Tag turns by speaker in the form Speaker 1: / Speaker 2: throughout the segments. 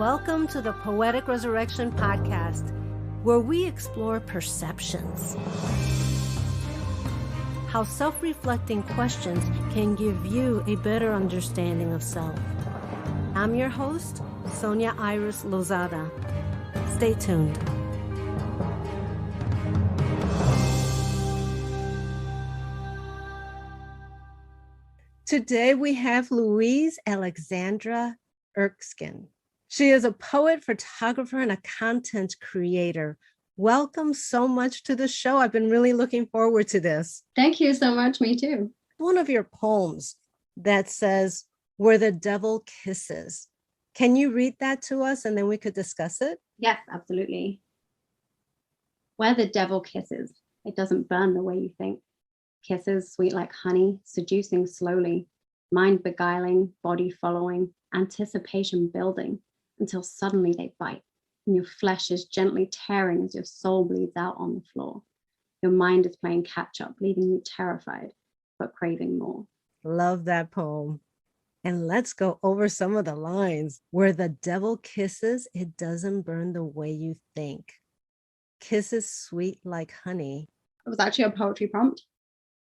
Speaker 1: Welcome to the Poetic Resurrection Podcast, where we explore perceptions. How self-reflecting questions can give you a better understanding of self. I'm your host, Sonia Iris Lozada. Stay tuned. Today we have Louise Alexandra Erskine. She is a poet, photographer, and a content creator. Welcome so much to the show. I've been really looking forward to this.
Speaker 2: Thank you so much. Me too.
Speaker 1: One of your poems that says, "Where the devil kisses." Can you read that to us and then we could discuss it?
Speaker 2: Yes, absolutely. Where the devil kisses, it doesn't burn the way you think. Kisses sweet like honey, seducing slowly, mind beguiling, body following, anticipation building, until suddenly they bite, and your flesh is gently tearing as your soul bleeds out on the floor. Your mind is playing catch up, leaving you terrified, but craving more.
Speaker 1: Love that poem. And let's go over some of the lines. Where the devil kisses, it doesn't burn the way you think. Kisses sweet like honey.
Speaker 2: It was actually a poetry prompt.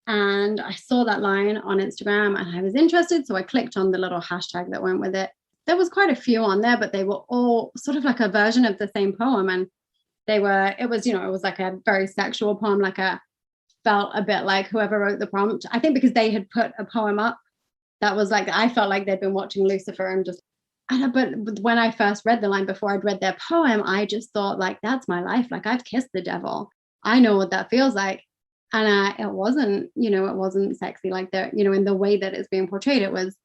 Speaker 2: And I saw that line on Instagram and I was interested. So I clicked on the little hashtag that went with it. There was quite a few on there, but they were all sort of like a version of the same poem. And it was like a very sexual poem, felt a bit like whoever wrote the prompt. I think because they had put a poem up that was like, I felt like they'd been watching Lucifer but when I first read the line before I'd read their poem, I just thought like, that's my life. Like I've kissed the devil. I know what that feels like. And it wasn't sexy like that, in the way that it's being portrayed. It was,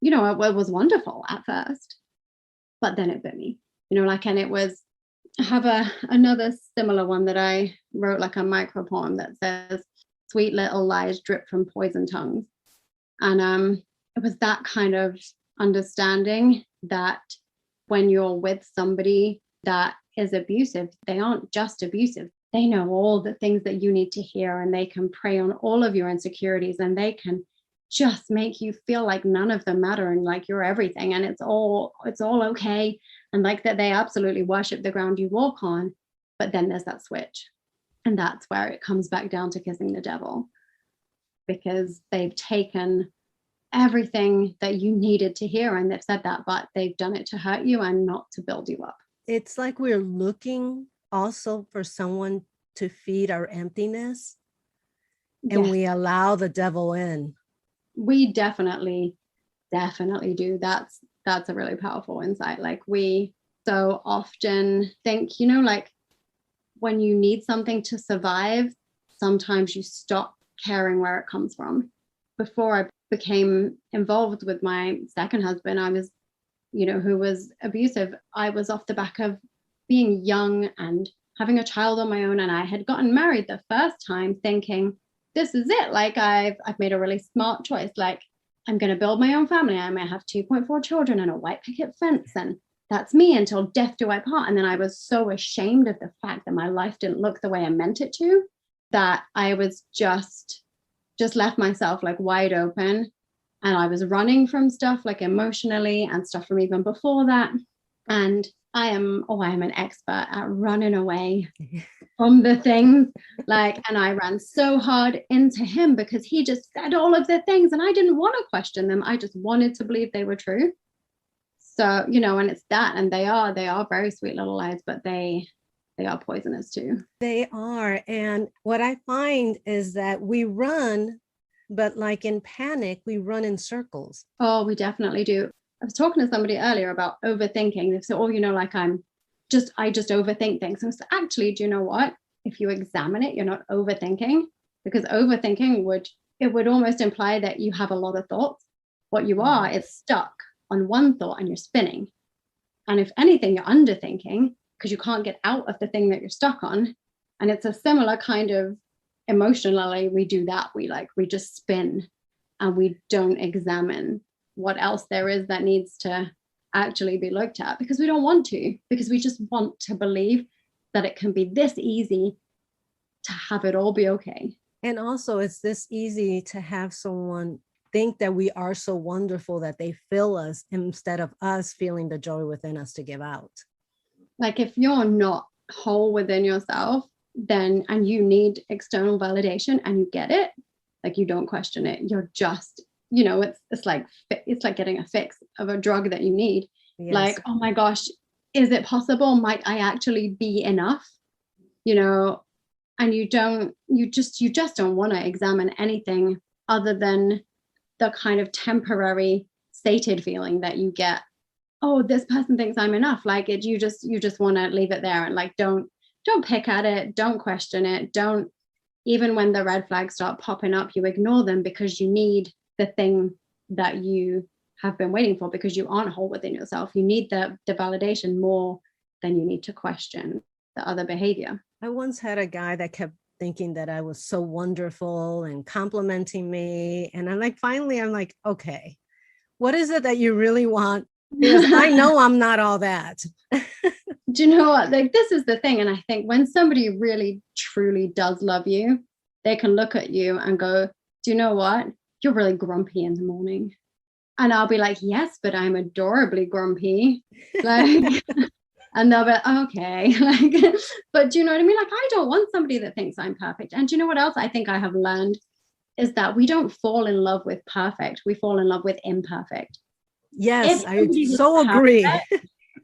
Speaker 2: it was wonderful at first, but then it bit me, and it was, I have another similar one that I wrote, like a micro poem that says, sweet little lies drip from poison tongues. And it was that kind of understanding that when you're with somebody that is abusive, they aren't just abusive. They know all the things that you need to hear, and they can prey on all of your insecurities, and they can just make you feel like none of them matter and like you're everything, and it's all okay, and like that they absolutely worship the ground you walk on. But then there's that switch, and that's where it comes back down to kissing the devil, because they've taken everything that you needed to hear and they've said that, but they've done it to hurt you and not to build you up.
Speaker 1: It's like we're looking also for someone to feed our emptiness, and we allow the devil in.
Speaker 2: We definitely do. That's a really powerful insight. Like we so often think, like when you need something to survive, sometimes you stop caring where it comes from. Before I became involved with my second husband, I was, who was abusive. I was off the back of being young and having a child on my own. And I had gotten married the first time thinking, this is it. Like I've made a really smart choice. Like I'm going to build my own family. I might have 2.4 children and a white picket fence. And that's me until death do I part. And then I was so ashamed of the fact that my life didn't look the way I meant it to, that I was just left myself like wide open. And I was running from stuff like emotionally and stuff from even before that. And I am an expert at running away from the things, and I ran so hard into him because he just said all of the things and I didn't want to question them. I just wanted to believe they were true. So, and it's that, and they are very sweet little lies, but they are poisonous too.
Speaker 1: They are. And what I find is that we run, but like in panic, we run in circles.
Speaker 2: Oh, we definitely do. I was talking to somebody earlier about overthinking. They said, I just overthink things. And so actually, do you know what? If you examine it, you're not overthinking, because overthinking would almost imply that you have a lot of thoughts. What you are is stuck on one thought and you're spinning. And if anything, you're underthinking because you can't get out of the thing that you're stuck on. And it's a similar kind of emotionally, we do that. We just spin and we don't examine what else there is that needs to actually be looked at, because we don't want to, because we just want to believe that it can be this easy to have it all be okay.
Speaker 1: And also it's this easy to have someone think that we are so wonderful that they fill us instead of us feeling the joy within us to give out.
Speaker 2: Like if you're not whole within yourself, then, and you need external validation and you get it, like you don't question it. You're just, it's like getting a fix of a drug that you need.
Speaker 1: Yes.
Speaker 2: Like, oh my gosh, is it possible? Might I actually be enough? And you just don't want to examine anything other than the kind of temporary sated feeling that you get. Oh, this person thinks I'm enough. Like it, you just want to leave it there and like, don't pick at it. Don't question it. Don't, even when the red flags start popping up, you ignore them because you need the thing that you have been waiting for, because you aren't whole within yourself. You need the validation more than you need to question the other behavior.
Speaker 1: I once had a guy that kept thinking that I was so wonderful and complimenting me. And finally, I'm like, okay, what is it that you really want? Because I know I'm not all that.
Speaker 2: Do you know what? Like, this is the thing. And I think when somebody really, truly does love you, they can look at you and go, do you know what? You're really grumpy in the morning. And I'll be like, yes, but I'm adorably grumpy. Like, and they'll be like, okay. Like, but do you know what I mean? Like, I don't want somebody that thinks I'm perfect. And do you know what else I think I have learned is that we don't fall in love with perfect. We fall in love with imperfect.
Speaker 1: Yes, I so agree.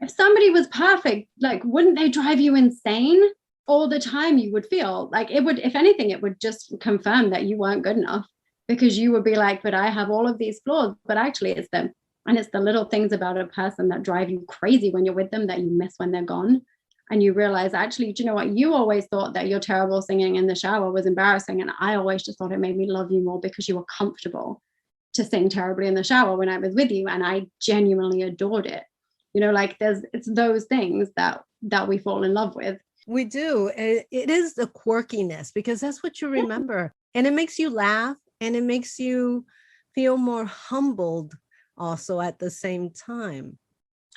Speaker 2: If somebody was perfect, like, wouldn't they drive you insane all the time? You would feel like it would, if anything, it would just confirm that you weren't good enough, because you would be like, but I have all of these flaws. But actually it's them. And it's the little things about a person that drive you crazy when you're with them that you miss when they're gone. And you realize, actually, do you know what? You always thought that your terrible singing in the shower was embarrassing. And I always just thought it made me love you more because you were comfortable to sing terribly in the shower when I was with you. And I genuinely adored it. Like it's those things that we fall in love with.
Speaker 1: We do. It is the quirkiness, because that's what you remember. And it makes you laugh and it makes you feel more humbled also at the same time.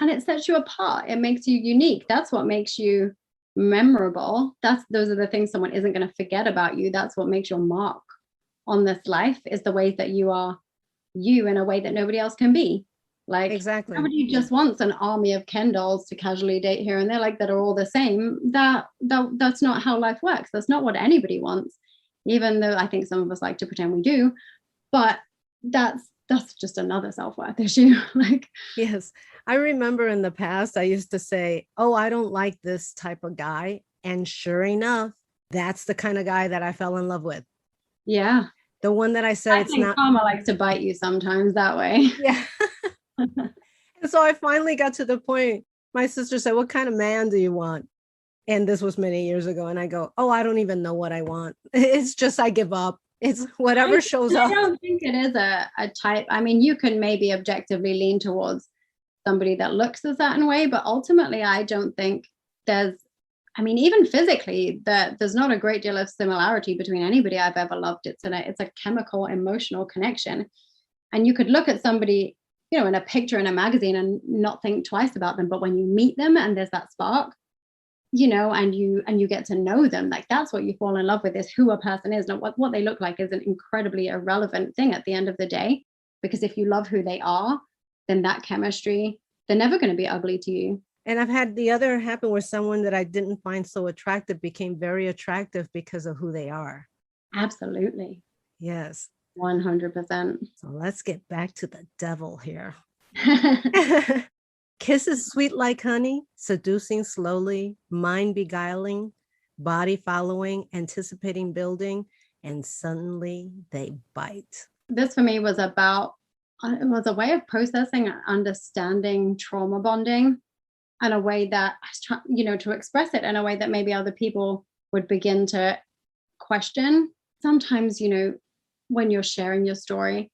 Speaker 2: And it sets you apart. It makes you unique. That's what makes you memorable. Those are the things someone isn't going to forget about you. That's what makes your mark on this life, is the ways that you are you in a way that nobody else can be. Like,
Speaker 1: exactly.
Speaker 2: Nobody just wants an army of Ken dolls to casually date here and there, like, that are all the same. That's not how life works. That's not what anybody wants, even though I think some of us like to pretend we do. But that's just another self-worth issue. Like,
Speaker 1: yes, I remember in the past I used to say, oh, I don't like this type of guy, and sure enough, that's the kind of guy that I fell in love with.
Speaker 2: Yeah,
Speaker 1: the one that I said,
Speaker 2: I think karma likes to bite you sometimes that way.
Speaker 1: Yeah. And so I finally got to the point, my sister said, what kind of man do you want? And this was many years ago. And I go, oh, I don't even know what I want. It's just, I give up. It's whatever shows up.
Speaker 2: I don't think it is a type. I mean, you can maybe objectively lean towards somebody that looks a certain way, but ultimately I don't think even physically, there's not a great deal of similarity between anybody I've ever loved. It's a chemical, emotional connection. And you could look at somebody, in a picture in a magazine and not think twice about them. But when you meet them and there's that spark, and you get to know them, like, that's what you fall in love with, is who a person is. Now, what they look like is an incredibly irrelevant thing at the end of the day, because if you love who they are, then that chemistry, they're never going to be ugly to you.
Speaker 1: And I've had the other happen where someone that I didn't find so attractive became very attractive because of who they are.
Speaker 2: Absolutely.
Speaker 1: Yes.
Speaker 2: 100%.
Speaker 1: So let's get back to the devil here. Kisses sweet like honey, seducing slowly, mind beguiling, body following, anticipating building, and suddenly they bite.
Speaker 2: This for me was it was a way of processing and understanding trauma bonding, and a way that I was trying, to express it in a way that maybe other people would begin to question. Sometimes, when you're sharing your story,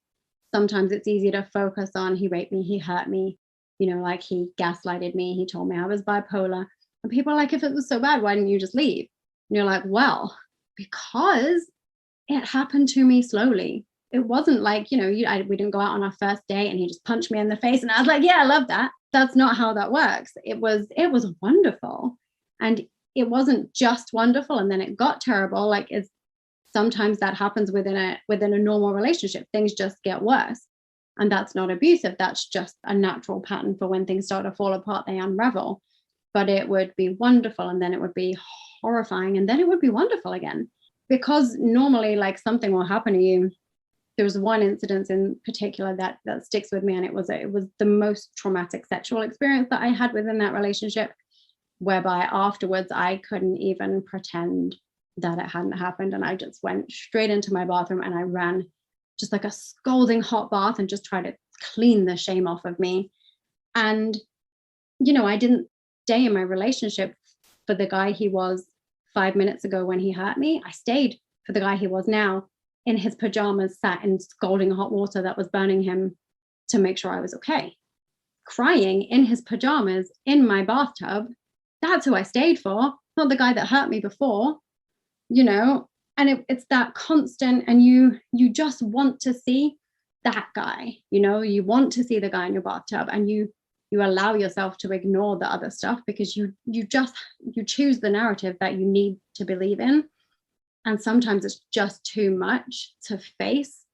Speaker 2: sometimes it's easy to focus on, he raped me, he hurt me, like he gaslighted me, he told me I was bipolar. And people are like, if it was so bad, why didn't you just leave? And you're like, well, because it happened to me slowly. It wasn't like, we didn't go out on our first date and he just punched me in the face and I was like, yeah, I love that. That's not how that works. It was wonderful. And it wasn't just wonderful and then it got terrible. Like, sometimes that happens within a normal relationship. Things just get worse. And that's not abusive. That's just a natural pattern for when things start to fall apart, they unravel. But it would be wonderful, and then it would be horrifying, and then it would be wonderful again. Because normally, like, something will happen to you. There was one incident in particular that sticks with me, and it was the most traumatic sexual experience that I had within that relationship, whereby afterwards I couldn't even pretend that it hadn't happened. And I just went straight into my bathroom and I ran just like a scalding hot bath and just tried to clean the shame off of me. And, I didn't stay in my relationship for the guy he was 5 minutes ago when he hurt me. I stayed for the guy he was now, in his pajamas, sat in scalding hot water that was burning him, to make sure I was okay. Crying in his pajamas in my bathtub. That's who I stayed for, not the guy that hurt me before, and it's that constant, and you just want to see that guy, you want to see the guy in your bathtub, and you allow yourself to ignore the other stuff because you choose the narrative that you need to believe in. And sometimes it's just too much to face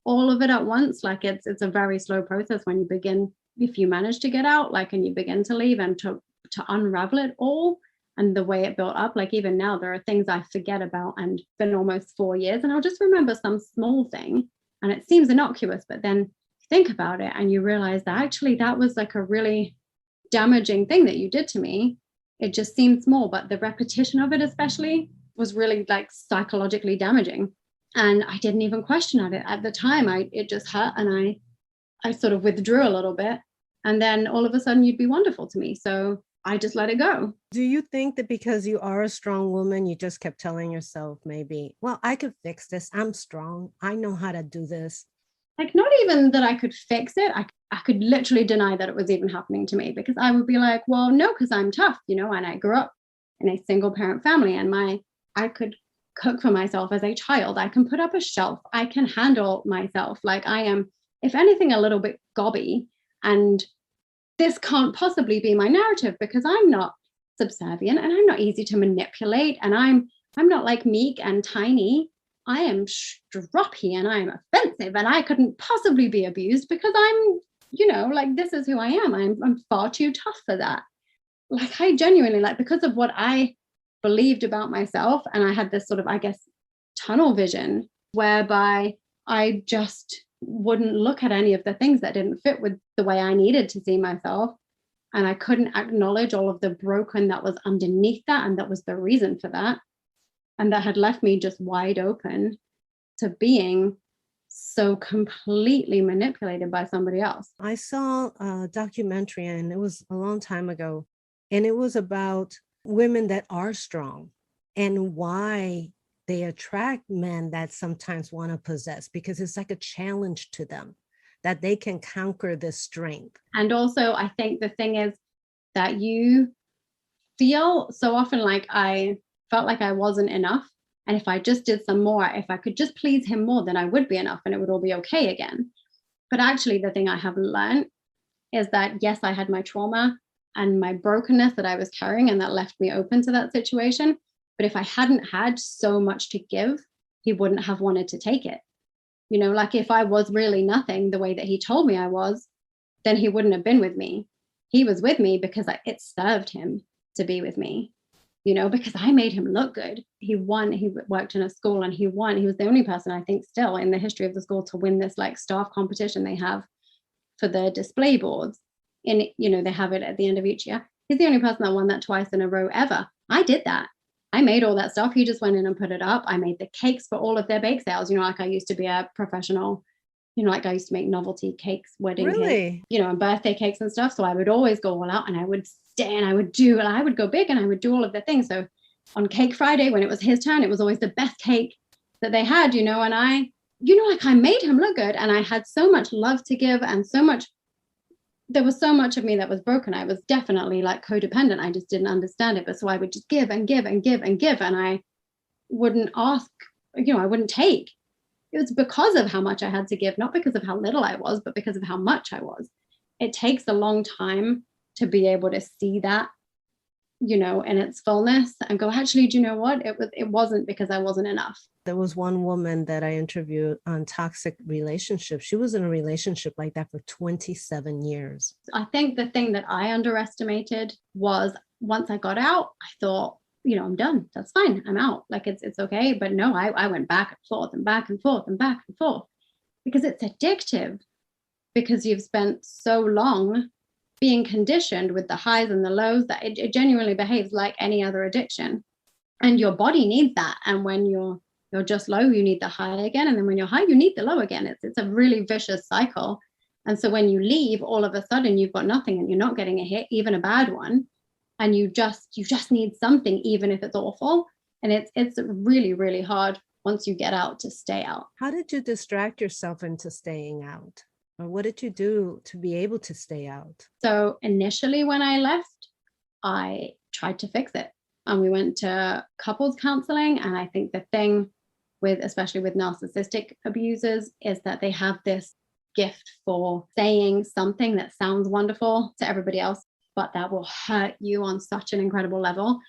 Speaker 2: all of it at once. Like, it's a very slow process when you begin, if you manage to get out, like, and you begin to leave and to unravel it all. And the way it built up, like, even now there are things I forget about, and it's been almost 4 years, and I'll just remember some small thing and it seems innocuous, but then think about it and you realize that actually that was like a really damaging thing that you did to me. It just seemed small, but the repetition of it especially was really, like, psychologically damaging. And I didn't even question it at the time. It just hurt, and I sort of withdrew a little bit, and then all of a sudden you'd be wonderful to me. So I just let it go.
Speaker 1: Do you think that because you are a strong woman, you just kept telling yourself, maybe, well, I could fix this. I'm strong. I know how to do this.
Speaker 2: Like, not even that I could fix it. I could literally deny that it was even happening to me, because I would be like, well, no, because I'm tough, and I grew up in a single parent family, and I could cook for myself as a child. I can put up a shelf. I can handle myself. Like, I am, if anything, a little bit gobby, and this can't possibly be my narrative because I'm not subservient and I'm not easy to manipulate, and I'm not like meek and tiny. I am stroppy and I am offensive, and I couldn't possibly be abused because I'm, like, this is who I am. I'm far too tough for that. Like, I genuinely, like, because of what I believed about myself, and I had this sort of, I guess, tunnel vision whereby I just wouldn't look at any of the things that didn't fit with the way I needed to see myself. And I couldn't acknowledge all of the broken that was underneath that, and that was the reason for that. And that had left me just wide open to being so completely manipulated by somebody else.
Speaker 1: I saw a documentary, and it was a long time ago, and it was about women that are strong and why they attract men that sometimes want to possess, because it's like a challenge to them that they can conquer this strength.
Speaker 2: And also, I think the thing is that you feel so often like I felt like I wasn't enough. And if I just did some more, if I could just please him more, then I would be enough and it would all be okay again. But actually, the thing I haven't learned is that, yes, I had my trauma and my brokenness that I was carrying, and that left me open to that situation. But if I hadn't had so much to give, he wouldn't have wanted to take it. Like, if I was really nothing the way that he told me I was, then he wouldn't have been with me. He was with me because it served him to be with me, because I made him look good. He won. He worked in a school and he won. He was the only person, I think, still in the history of the school to win this, like, staff competition they have for the display boards. And, they have it at the end of each year. He's the only person that won that twice in a row ever. I did that. I made all that stuff. He just went in and put it up. I made the cakes for all of their bake sales. Like, I used to be a professional, like, I used to make novelty cakes, wedding cakes, and birthday cakes and stuff. So I would always go all out, and I would stay, and I would go big, and I would do all of the things. So on Cake Friday, when it was his turn, it was always the best cake that they had, and I, like, I made him look good, and I had so much love to give, and there was so much of me that was broken. I was definitely, like, codependent. I just didn't understand it. But so I would just give and give and give and give. And I wouldn't ask, I wouldn't take. It was because of how much I had to give, not because of how little I was, but because of how much I was. It takes a long time to be able to see that in its fullness and go, actually, do you know what? It wasn't because I wasn't enough.
Speaker 1: There was one woman that I interviewed on toxic relationships. She was in a relationship like that for 27 years.
Speaker 2: I think the thing that I underestimated was once I got out, I thought, I'm done. That's fine. I'm out. Like it's okay. But no, I went back and forth and back and forth and back and forth because it's addictive, because you've spent so long being conditioned with the highs and the lows that it genuinely behaves like any other addiction. And your body needs that. And when you're just low, you need the high again. And then when you're high, you need the low again. It's a really vicious cycle. And so when you leave, all of a sudden you've got nothing and you're not getting a hit, even a bad one. And you just need something, even if it's awful. And it's really, really hard once you get out to stay out.
Speaker 1: How did you distract yourself into staying out? Or what did you do to be able to stay out?
Speaker 2: So initially when I left, I tried to fix it. And we went to couples counseling. And I think the thing especially with narcissistic abusers, is that they have this gift for saying something that sounds wonderful to everybody else, but that will hurt you on such an incredible level.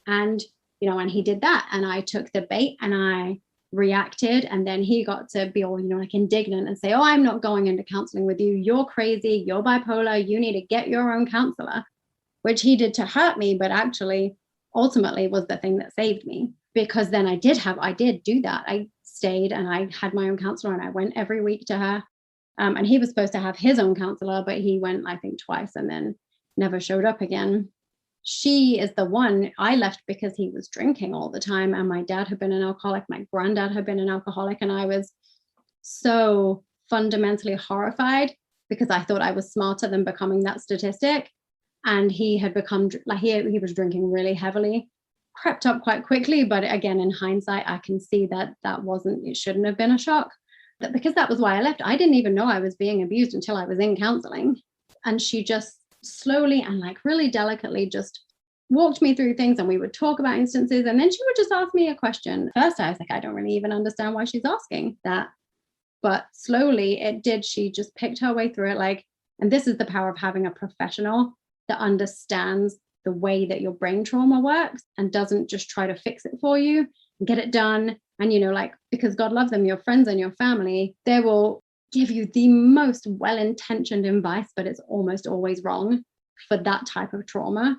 Speaker 2: And, and he did that. And I took the bait and I reacted. And then he got to be all, like indignant and say, oh, I'm not going into counseling with you. You're crazy. You're bipolar. You need to get your own counselor, which he did to hurt me, but actually ultimately was the thing that saved me. Because then I did do that. I stayed and I had my own counselor and I went every week to her. And he was supposed to have his own counselor, but he went, I think, twice and then never showed up again. She is the one I left because he was drinking all the time. And my dad had been an alcoholic. My granddad had been an alcoholic. And I was so fundamentally horrified because I thought I was smarter than becoming that statistic. And he had become like he was drinking really heavily. Crept up quite quickly, but again, in hindsight, I can see that it shouldn't have been a shock. But because that was why I left, I didn't even know I was being abused until I was in counseling. And she just slowly and like really delicately just walked me through things, and we would talk about instances, and then she would just ask me a question. First, I was like, I don't really even understand why she's asking that. But slowly it did. She just picked her way through it. And this is the power of having a professional that understands the way that your brain trauma works and doesn't just try to fix it for you and get it done. And, because God loves them, your friends and your family, they will give you the most well-intentioned advice, but it's almost always wrong for that type of trauma.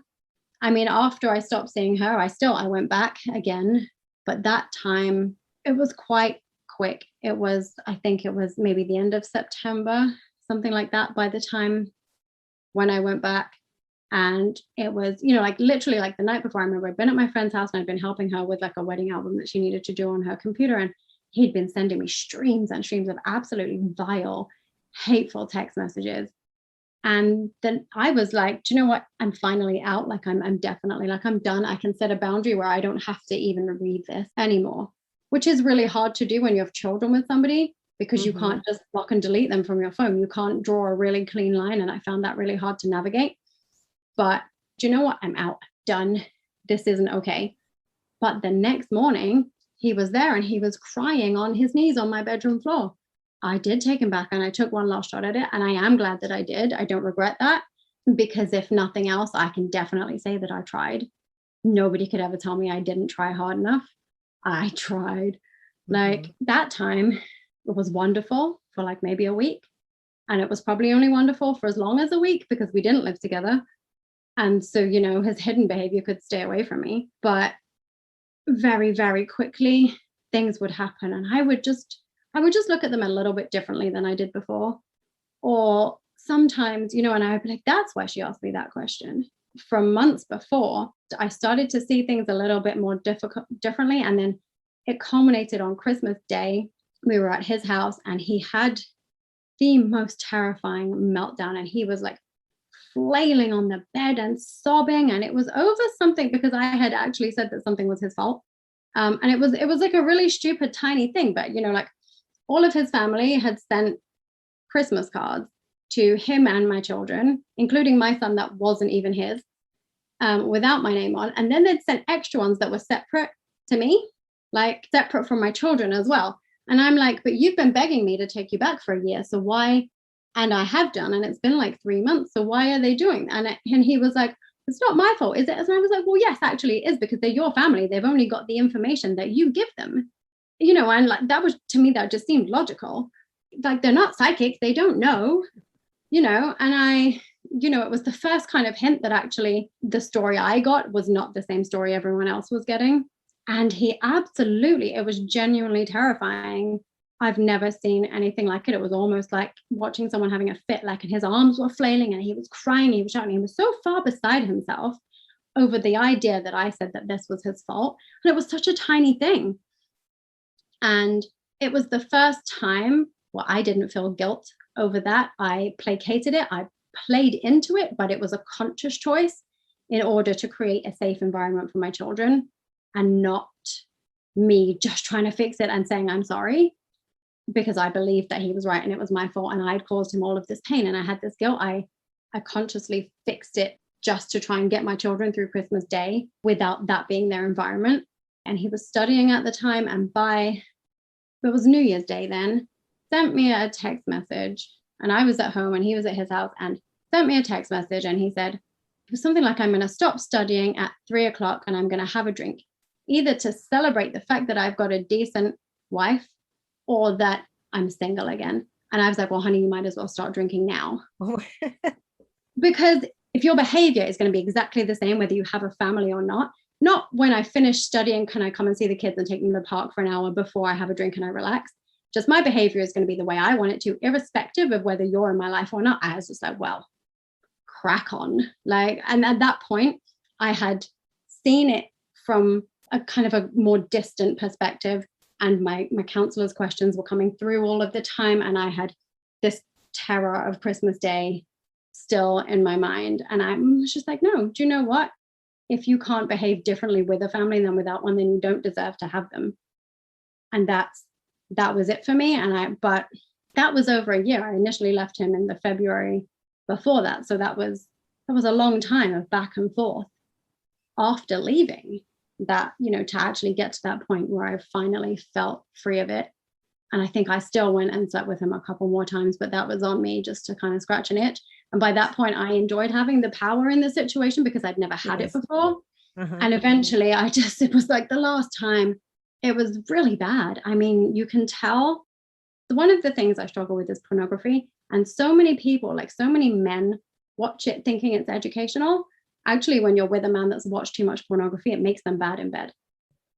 Speaker 2: I mean, after I stopped seeing her, I went back again, but that time it was quite quick. I think it was maybe the end of September, something like that, by the time when I went back. And it was, literally like the night before, I remember I'd been at my friend's house and I'd been helping her with like a wedding album that she needed to do on her computer. And he'd been sending me streams and streams of absolutely vile, hateful text messages. And then I was like, do you know what? I'm finally out. Like I'm definitely like, I'm done. I can set a boundary where I don't have to even read this anymore, which is really hard to do when you have children with somebody, because you can't just block and delete them from your phone. You can't draw a really clean line. And I found that really hard to navigate. But do you know what? I'm out. Done. This isn't okay. But the next morning, he was there and he was crying on his knees on my bedroom floor. I did take him back and I took one last shot at it. And I am glad that I did. I don't regret that, because if nothing else, I can definitely say that I tried. Nobody could ever tell me I didn't try hard enough. I tried. Like that time, it was wonderful for like maybe a week. And it was probably only wonderful for as long as a week because we didn't live together. And so, his hidden behavior could stay away from me. But very, very quickly, things would happen. And I would just look at them a little bit differently than I did before. Or sometimes, and I would be like, that's why she asked me that question. From months before, I started to see things a little bit more differently. And then it culminated on Christmas Day. We were at his house and he had the most terrifying meltdown. And he was like flailing on the bed and sobbing, and it was over something because I had actually said that something was his fault, and it was like a really stupid tiny thing, but like all of his family had sent Christmas cards to him and my children, including my son that wasn't even his, without my name on, and then they'd sent extra ones that were separate to me, like separate from my children as well. And I'm like, but you've been begging me to take you back for a year, so why? And I have done, and it's been like 3 months. So why are they doing that? And he was like, it's not my fault, is it? And I was like, well, yes, actually it is, because they're your family. They've only got the information that you give them, and like, that was, to me, that just seemed logical. Like, they're not psychic. They don't know, and it was the first kind of hint that actually the story I got was not the same story everyone else was getting. And it was genuinely terrifying. I've never seen anything like it. It was almost like watching someone having a fit, like, and his arms were flailing and he was crying, he was shouting, he was so far beside himself over the idea that I said that this was his fault. And it was such a tiny thing. And it was the first time where I didn't feel guilt over that. I placated it. I played into it, but it was a conscious choice in order to create a safe environment for my children, and not me just trying to fix it and saying I'm sorry, because I believed that he was right and it was my fault and I'd caused him all of this pain and I had this guilt. I consciously fixed it just to try and get my children through Christmas Day without that being their environment. And he was studying at the time, and it was New Year's Day then, sent me a text message, and I was at home and he was at his house, and sent me a text message, and he said, it was something like, I'm going to stop studying at 3:00 and I'm going to have a drink, either to celebrate the fact that I've got a decent wife or that I'm single again. And I was like, well, honey, you might as well start drinking now. Because if your behavior is going to be exactly the same, whether you have a family or not when I finish studying, can I come and see the kids and take them to the park for an hour before I have a drink and I relax? Just my behavior is going to be the way I want it to, irrespective of whether you're in my life or not. I was just like, well, crack on. Like, and at that point, I had seen it from a kind of a more distant perspective, and my counselor's questions were coming through all of the time, and I had this terror of Christmas Day still in my mind. And I was just like, no, do you know what? If you can't behave differently with a family than without one, then you don't deserve to have them. And that was it for me. But that was over a year. I initially left him in the February before that. So that was a long time of back and forth after leaving that, to actually get to that point where I finally felt free of it. And I think I still went and slept with him a couple more times, but that was on me just to kind of scratch an itch. And by that point, I enjoyed having the power in the situation because I'd never had it before. And eventually it was like the last time, it was really bad. I mean, you can tell. One of the things I struggle with is pornography. And so many people, like so many men, watch it thinking it's educational. Actually, when you're with a man that's watched too much pornography, it makes them bad in bed.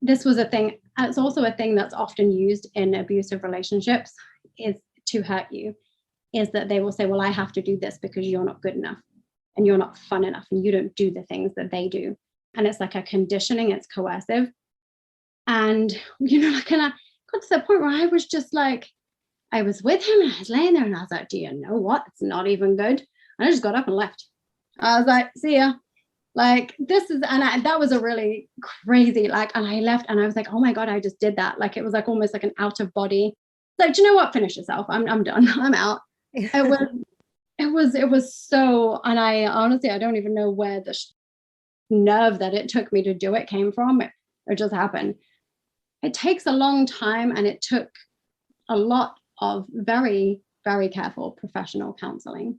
Speaker 2: This was a thing. It's also a thing that's often used in abusive relationships, is to hurt you, is that they will say, well, I have to do this because you're not good enough and you're not fun enough and you don't do the things that they do. And it's like a conditioning, it's coercive. And, and I got to the point where I was just like, I was with him and I was laying there and I was like, do you know what? It's not even good. And I just got up and left. I was like, see ya. Like, that was a really crazy, like, and I left and I was like, oh my God, I just did that. Like, it was like almost like an out of body. Like, do you know what? Finish yourself. I'm done. I'm out. It was so, and I honestly, I don't even know where the nerve that it took me to do it came from. It just happened. It takes a long time, and it took a lot of very, very careful professional counseling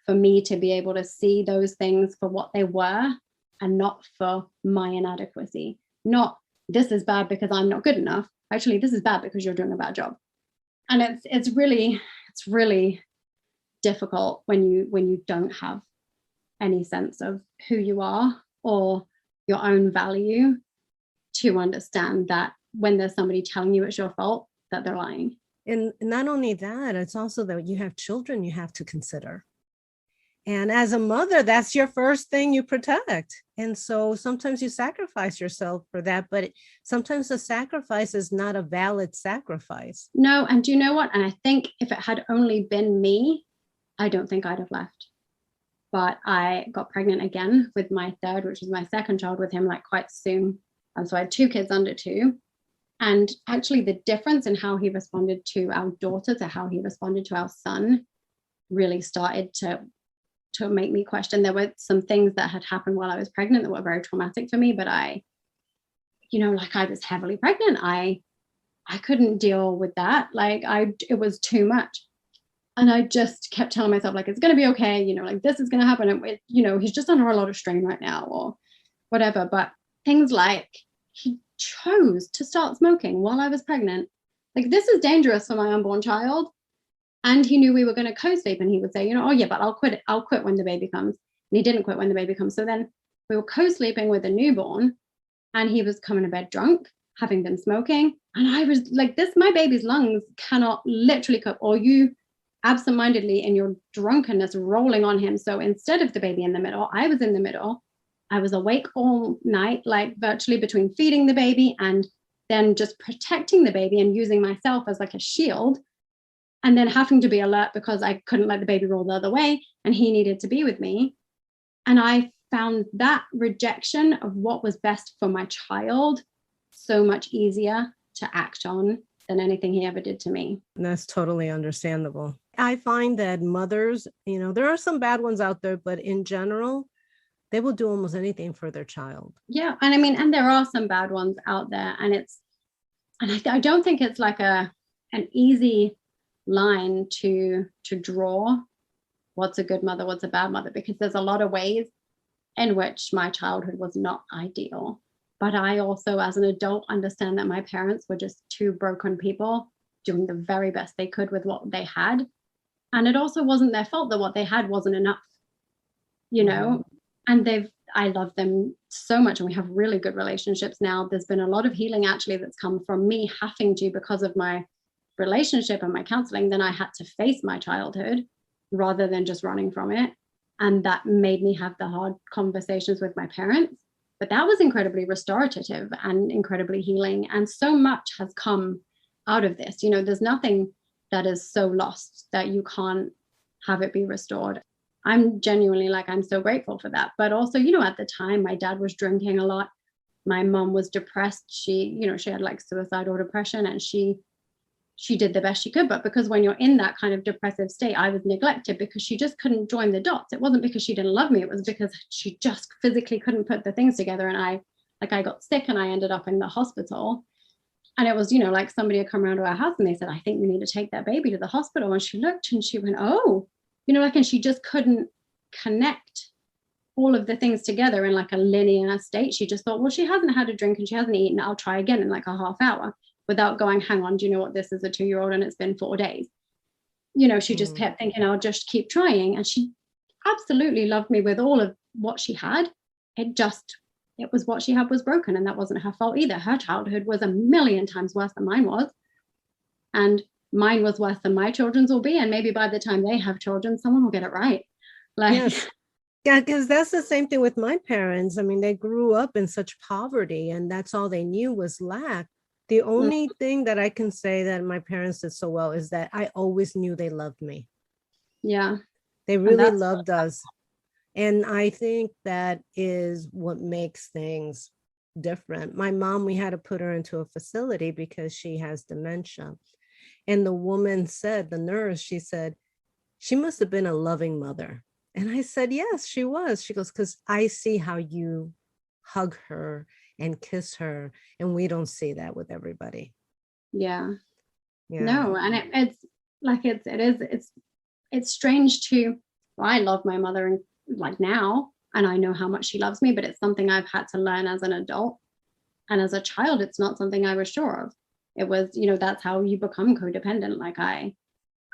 Speaker 2: for me to be able to see those things for what they were and not for my inadequacy. Not, this is bad because I'm not good enough. Actually, this is bad because you're doing a bad job. And it's really difficult when you don't have any sense of who you are or your own value to understand that when there's somebody telling you it's your fault, that they're lying.
Speaker 1: And not only that, it's also that you have children you have to consider. And as a mother, that's your first thing you protect. And so sometimes you sacrifice yourself for that, but sometimes the sacrifice is not a valid sacrifice.
Speaker 2: No, and do you know what? And I think if it had only been me, I don't think I'd have left. But I got pregnant again with my third, which was my second child, with him like quite soon. And so I had 2 kids under 2. And actually the difference in how he responded to our daughter to how he responded to our son really started to make me question. There were some things that had happened while I was pregnant that were very traumatic for me, but I was heavily pregnant. I couldn't deal with that. Like it was too much. And I just kept telling myself, like, it's going to be okay, you know, like this is going to happen. And, you know, he's just under a lot of strain right now or whatever. But things like he chose to start smoking while I was pregnant. Like, this is dangerous for my unborn child. And he knew we were going to co-sleep. And he would say, you know, oh, yeah, but I'll quit. I'll quit when the baby comes. And he didn't quit when the baby comes. So then we were co-sleeping with a newborn and he was coming to bed drunk, having been smoking. And I was like, this, my baby's lungs cannot literally cope, or you absentmindedly in your drunkenness rolling on him. So instead of the baby in the middle, I was in the middle. I was awake all night, like virtually between feeding the baby and then just protecting the baby and using myself as like a shield, and then having to be alert because I couldn't let the baby roll the other way and he needed to be with me. And I found that rejection of what was best for my child so much easier to act on than anything he ever did to me.
Speaker 1: And that's totally understandable. I find that mothers, you know, there are some bad ones out there, but in general, they will do almost anything for their child.
Speaker 2: Yeah. And I mean, and there are some bad ones out there. And I don't think it's like an easy line to draw what's a good mother, what's a bad mother, because there's a lot of ways in which my childhood was not ideal. But I also, as an adult, understand that my parents were just two broken people doing the very best they could with what they had. And it also wasn't their fault that what they had wasn't enough, you know, and I love them so much and we have really good relationships now. There's been a lot of healing actually that's come from me having to, because of my relationship and my counseling, then I had to face my childhood rather than just running from it. And that made me have the hard conversations with my parents. But that was incredibly restorative and incredibly healing. And so much has come out of this. You know, there's nothing that is so lost that you can't have it be restored. I'm genuinely like, I'm so grateful for that. But also, you know, at the time, my dad was drinking a lot. My mom was depressed. She had like suicidal depression and she did the best she could. But because when you're in that kind of depressive state, I was neglected because she just couldn't join the dots. It wasn't because she didn't love me. It was because she just physically couldn't put the things together. And I got sick and I ended up in the hospital. And it was, you know, like somebody had come around to our house and they said, I think we need to take that baby to the hospital. And she looked and she went, oh, you know, like, and she just couldn't connect all of the things together in like a linear state. She just thought, well, she hasn't had a drink and she hasn't eaten. I'll try again in like a half hour. Without going, hang on, do you know what, this is a 2-year-old and it's been 4 days. You know, she just kept thinking, I'll just keep trying. And she absolutely loved me with all of what she had. It was what she had was broken. And that wasn't her fault either. Her childhood was a million times worse than mine was. And mine was worse than my children's will be. And maybe by the time they have children, someone will get it right. Like,
Speaker 1: yes. Yeah, because that's the same thing with my parents. I mean, they grew up in such poverty and that's all they knew was lack. The only thing that I can say that my parents did so well is that I always knew they loved me.
Speaker 2: Yeah.
Speaker 1: They really loved us. And I think that is what makes things different. My mom, we had to put her into a facility because she has dementia. And the woman said, the nurse, she said, she must have been a loving mother. And I said, yes, she was. She goes, because I see how you hug her and kiss her, and we don't see that with everybody.
Speaker 2: Yeah. No, and it's strange to, well, I love my mother and like now, and I know how much she loves me, but it's something I've had to learn as an adult. And as a child, it's not something I was sure of. It was, you know, that's how you become codependent. Like I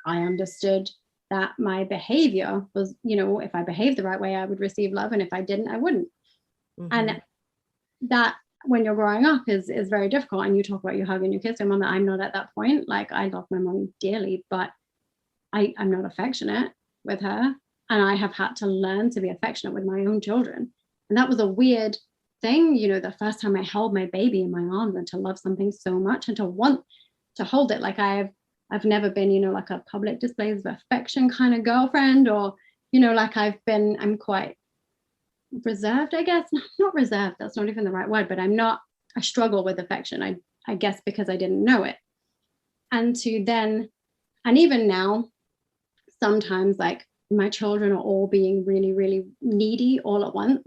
Speaker 2: understood that my behavior was, you know, if I behaved the right way, I would receive love, and if I didn't, I wouldn't. And that when you're growing up is very difficult. And you talk about you hug and you kiss your mom. I'm not at that point. Like I love my mom dearly, but I'm not affectionate with her. And I have had to learn to be affectionate with my own children. And that was a weird thing, you know, the first time I held my baby in my arms, and to love something so much and to want to hold it. Like I've never been, you know, like a public displays of affection kind of girlfriend, or, you know, like I'm quite reserved, I guess. Not reserved, that's not even the right word, but I struggle with affection, I guess, because I didn't know it. And even now, sometimes like my children are all being really, really needy all at once.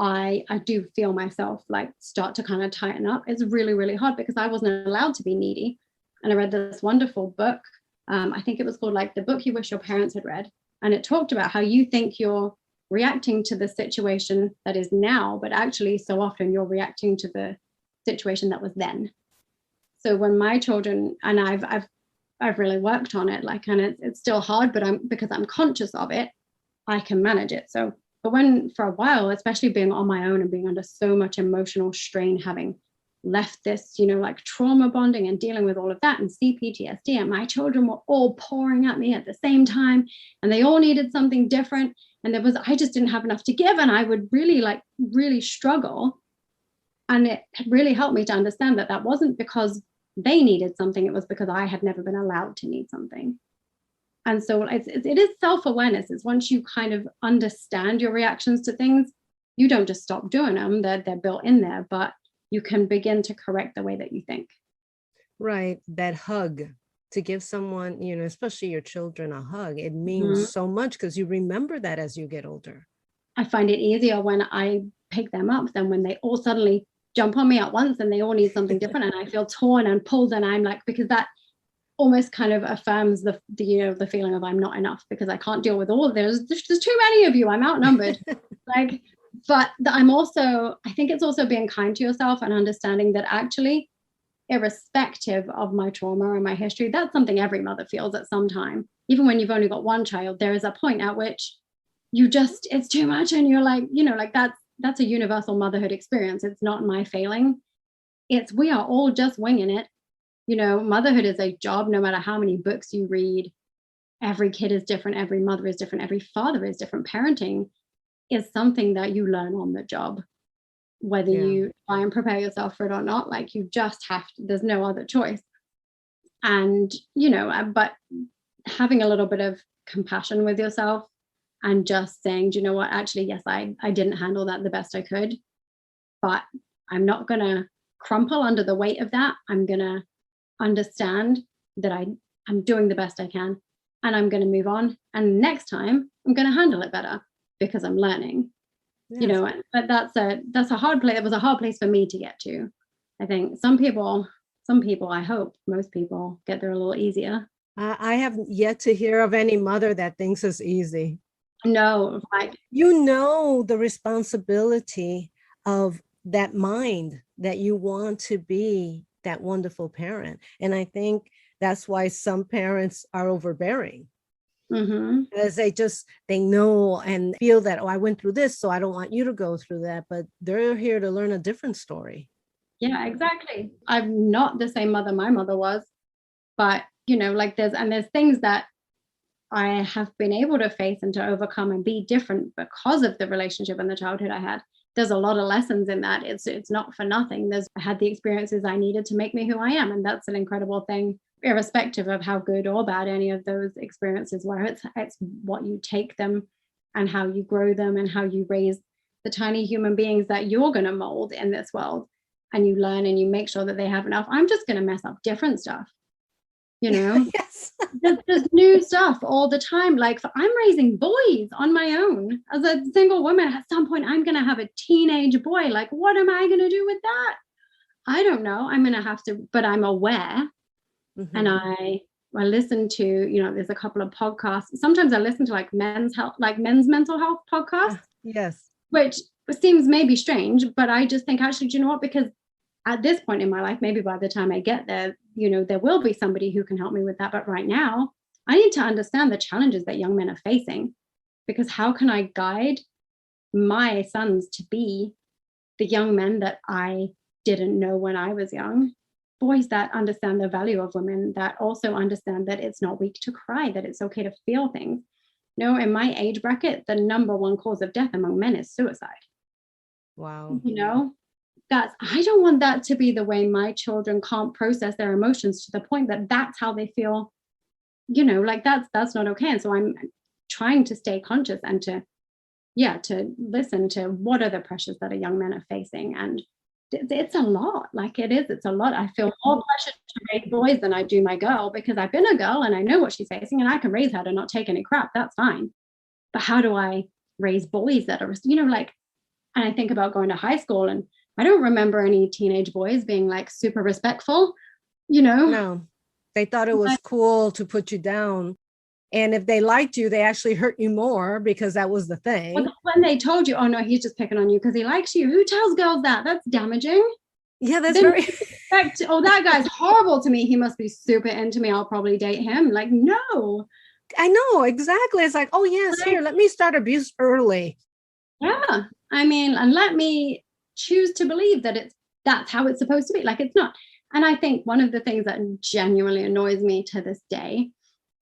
Speaker 2: I do feel myself like start to kind of tighten up. It's really, really hard because I wasn't allowed to be needy. And I read this wonderful book I think it was called like The Book You Wish Your Parents Had Read. And it talked about how you think you're reacting to the situation that is now, but actually so often you're reacting to the situation that was then. So when my children, and I've really worked on it, like, and it's still hard, but because I'm conscious of it, I can manage it. So, but when for a while, especially being on my own and being under so much emotional strain, having left this, like trauma bonding and dealing with all of that and CPTSD, and my children were all pouring at me at the same time, and they all needed something different. And I just didn't have enough to give. And I would really struggle. And it really helped me to understand that wasn't because they needed something. It was because I had never been allowed to need something. And so it is self-awareness. It's once you kind of understand your reactions to things, you don't just stop doing them. They're built in there, but you can begin to correct the way that you think.
Speaker 1: Right. That hug, to give someone, especially your children, a hug, it means so much because you remember that as you get older.
Speaker 2: I find it easier when I pick them up than when they all suddenly jump on me at once and they all need something different, and I feel torn and pulled, and I'm like, because that almost kind of affirms the feeling of I'm not enough because I can't deal with all. There's too many of you. I'm outnumbered. But I think it's also being kind to yourself and understanding that actually, irrespective of my trauma and my history, that's something every mother feels at some time. Even when you've only got one child, there is a point at which it's too much, and you're like, that's a universal motherhood experience. It's not my failing. We are all just winging it. Motherhood is a job, no matter how many books you read. Every kid is different. Every mother is different. Every father is different. Parenting is something that you learn on the job, whether you try and prepare yourself for it or not. Like, you just have to, there's no other choice. And, but having a little bit of compassion with yourself and just saying, do you know what, actually, yes, I didn't handle that the best I could, but I'm not going to crumple under the weight of that. I'm going to understand that I'm doing the best I can, and I'm going to move on. And next time I'm going to handle it better because I'm learning. Yes. But that's a hard place. It was a hard place for me to get to. I think some people, I hope most people get there a little easier.
Speaker 1: I have yet to hear of any mother that thinks it's easy.
Speaker 2: No,
Speaker 1: the responsibility of that mind that you want to be that wonderful parent. And I think that's why some parents are overbearing. Because they know and feel that, I went through this, so I don't want you to go through that. But they're here to learn a different story.
Speaker 2: Yeah, exactly. I'm not the same mother my mother was, but there's things that I have been able to face and to overcome and be different because of the relationship and the childhood I had. There's a lot of lessons in that. It's not for nothing. I had the experiences I needed to make me who I am. And that's an incredible thing, irrespective of how good or bad any of those experiences were. It's what you take them and how you grow them and how you raise the tiny human beings that you're going to mold in this world. And you learn and you make sure that they have enough. I'm just going to mess up different stuff.
Speaker 1: Yes.
Speaker 2: there's new stuff all the time. Like, I'm raising boys on my own as a single woman. At some point, I'm going to have a teenage boy. Like, what am I going to do with that? I don't know. I'm going to have to, but I'm aware. And I listen to, there's a couple of podcasts. Sometimes I listen to like men's mental health podcasts.
Speaker 1: Yes.
Speaker 2: Which seems maybe strange, but I just think, actually, do you know what? Because at this point in my life, maybe by the time I get there, there will be somebody who can help me with that. But right now, I need to understand the challenges that young men are facing, because how can I guide my sons to be the young men that I didn't know when I was young? Boys that understand the value of women, that also understand that it's not weak to cry, that it's okay to feel things. In my age bracket, the number one cause of death among men is suicide.
Speaker 1: Wow.
Speaker 2: I don't want that to be the way my children can't process their emotions to the point that that's how they feel, that's not okay. And so I'm trying to stay conscious and to listen to what are the pressures that young men are facing. And it's a lot. It's a lot. I feel more pressure to raise boys than I do my girl, because I've been a girl and I know what she's facing and I can raise her to not take any crap. That's fine. But how do I raise boys that are, and I think about going to high school, and I don't remember any teenage boys being like super respectful,
Speaker 1: No, They thought it was cool to put you down. And if they liked you, they actually hurt you more because that was the thing.
Speaker 2: When they told you, oh no, he's just picking on you because he likes you. Who tells girls that? That's damaging.
Speaker 1: Yeah, that's
Speaker 2: then
Speaker 1: very.
Speaker 2: Oh, that guy's horrible to me. He must be super into me. I'll probably date him. Like, no.
Speaker 1: I know, exactly. It's like, oh yes, here, let me start abuse early.
Speaker 2: Yeah. I mean, and let me choose to believe that that's how it's supposed to be. Like, it's not. And I think one of the things that genuinely annoys me to this day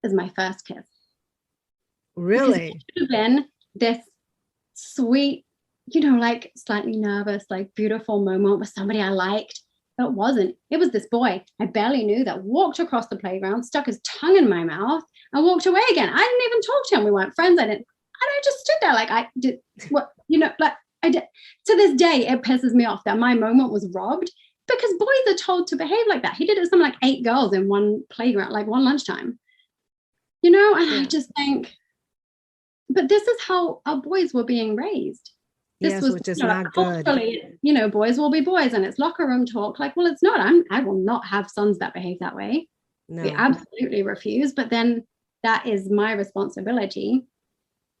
Speaker 2: is my first kiss.
Speaker 1: Really?
Speaker 2: It should have been this sweet, like slightly nervous, like beautiful moment with somebody I liked. But it wasn't. It was this boy I barely knew that walked across the playground, stuck his tongue in my mouth, and walked away again. I didn't even talk to him. We weren't friends. I just stood there like I did what, like I did. To this day, it pisses me off that my moment was robbed because boys are told to behave like that. He did it to something like 8 girls in one playground, like one lunchtime. And I just think, but this is how our boys were being raised.
Speaker 1: This was, which is not good.
Speaker 2: Boys will be boys and it's locker room talk. Like, well, it's not. I will not have sons that behave that way. No. We absolutely refuse. But then that is my responsibility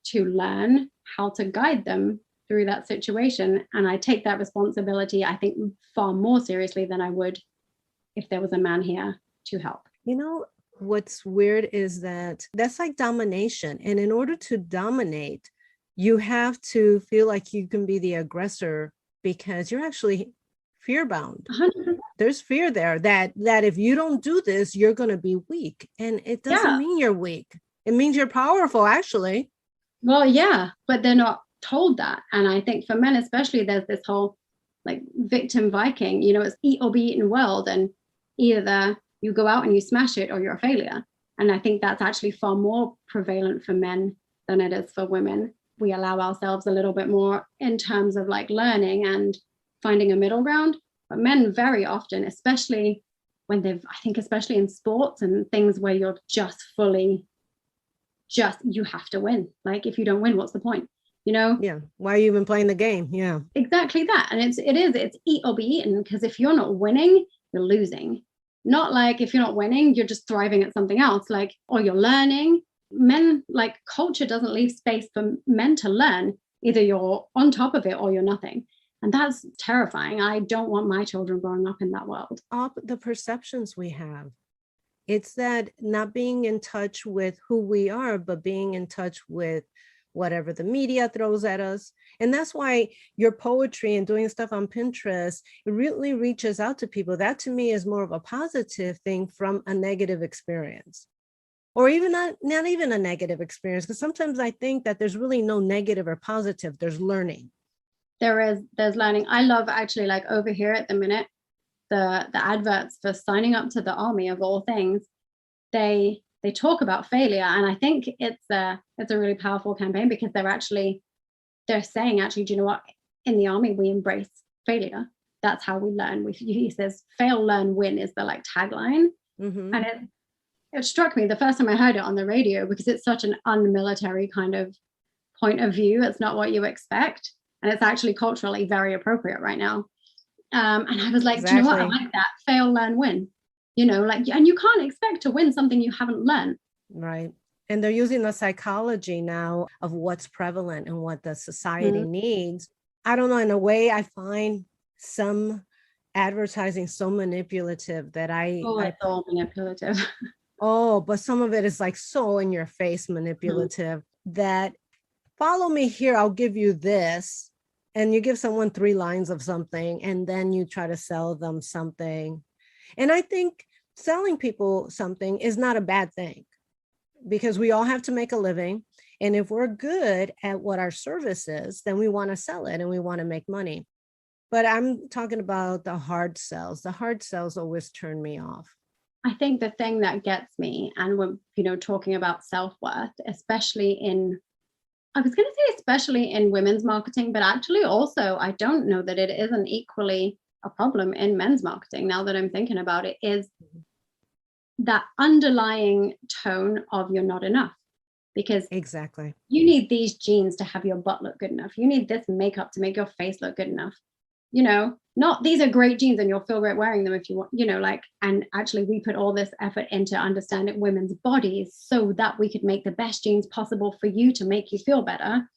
Speaker 2: to learn how to guide them through that situation. And I take that responsibility, I think, far more seriously than I would if there was a man here to help.
Speaker 1: What's weird is that's like domination. And in order to dominate, you have to feel like you can be the aggressor because you're actually fear-bound.
Speaker 2: 100%.
Speaker 1: There's fear there that if you don't do this, you're going to be weak. And it doesn't mean you're weak. It means you're powerful, actually.
Speaker 2: Well, yeah, but they're not told that. And I think for men especially, there's this whole like victim Viking, it's eat or be eaten world. And either you go out and you smash it or you're a failure. And I think that's actually far more prevalent for men than it is for women. We allow ourselves a little bit more in terms of like learning and finding a middle ground. But men very often, especially when especially in sports and things where you're you have to win. Like if you don't win, what's the point?
Speaker 1: Yeah. Why are you even playing the game? Yeah.
Speaker 2: Exactly that. And it's eat or be eaten, because if you're not winning, you're losing. Not like if you're not winning, you're just thriving at something else, like, or you're learning. Men, like culture doesn't leave space for men to learn. Either you're on top of it or you're nothing. And that's terrifying. I don't want my children growing up in that world.
Speaker 1: The perceptions we have. It's that not being in touch with who we are, but being in touch with whatever the media throws at us. And that's why your poetry and doing stuff on Pinterest, it really reaches out to people. That to me is more of a positive thing from a negative experience. Or even not even a negative experience, because sometimes I think that there's really no negative or positive. There's learning.
Speaker 2: There's learning. I love actually, like over here at the minute, the adverts for signing up to the army of all things. They talk about failure, and I think it's a really powerful campaign because they're saying actually, do you know what? In the army, we embrace failure. That's how we learn. He says, "Fail, learn, win" is the like tagline, and it struck me the first time I heard it on the radio because it's such an unmilitary kind of point of view. It's not what you expect, and it's actually culturally very appropriate right now. And I was like, exactly. Do you know what? I like that. Fail, learn, win. And you can't expect to win something you haven't learned.
Speaker 1: Right. And they're using the psychology now of what's prevalent and what the society needs. I don't know, in a way, I find some advertising so manipulative that
Speaker 2: it's all manipulative.
Speaker 1: But some of it is like so in your face manipulative that follow me here, I'll give you this. And you give someone 3 lines of something and then you try to sell them something. And I think selling people something is not a bad thing because we all have to make a living. And if we're good at what our service is, then we want to sell it and we want to make money. But I'm talking about the hard sells. The hard sells always turn me off.
Speaker 2: I think the thing that gets me, and when, talking about self-worth, especially in women's marketing, but actually also, I don't know that it isn't equally a problem in men's marketing. Now that I'm thinking about it, is that underlying tone of you're not enough. Because
Speaker 1: exactly,
Speaker 2: you need these jeans to have your butt look good enough. You need this makeup to make your face look good enough. not these are great jeans and you'll feel great wearing them if you want, like, and actually we put all this effort into understanding women's bodies so that we could make the best jeans possible for you to make you feel better.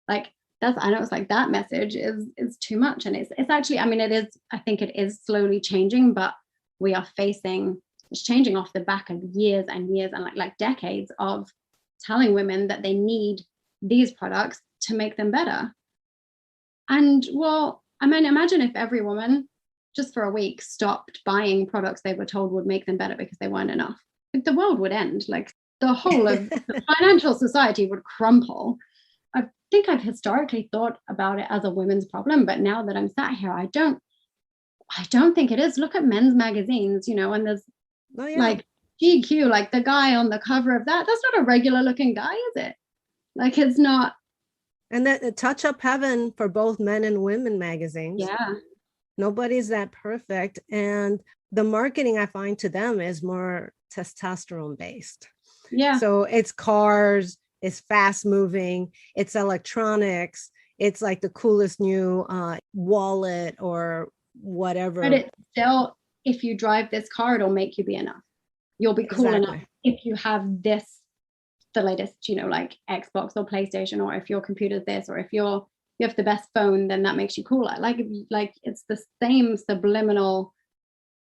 Speaker 2: Like, I know it's like that message is too much. And it's actually, I mean, I think it is slowly changing, but we are it's changing off the back of years and years and like decades of telling women that they need these products to make them better. And well, I mean, imagine if every woman just for a week stopped buying products they were told would make them better because they weren't enough. Like, the world would end. Like, the whole of the financial society would crumple. I think I've historically thought about it as a women's problem, but now that I'm sat here, I don't think it is. Look at men's magazines, and there's like GQ, like the guy on the cover of that's not a regular looking guy, is it? Like, it's not.
Speaker 1: And that touch up heaven for both men and women magazines.
Speaker 2: Yeah.
Speaker 1: Nobody's that perfect. And the marketing, I find, to them is more testosterone based.
Speaker 2: Yeah.
Speaker 1: So it's cars, it's fast moving, it's electronics, it's like the coolest new wallet or whatever.
Speaker 2: But it's still, if you drive this car, it'll make you be enough. You'll be cool enough if you have the latest, like Xbox or PlayStation, or if your computer's this, or if you have the best phone, then that makes you cooler. Like it's the same subliminal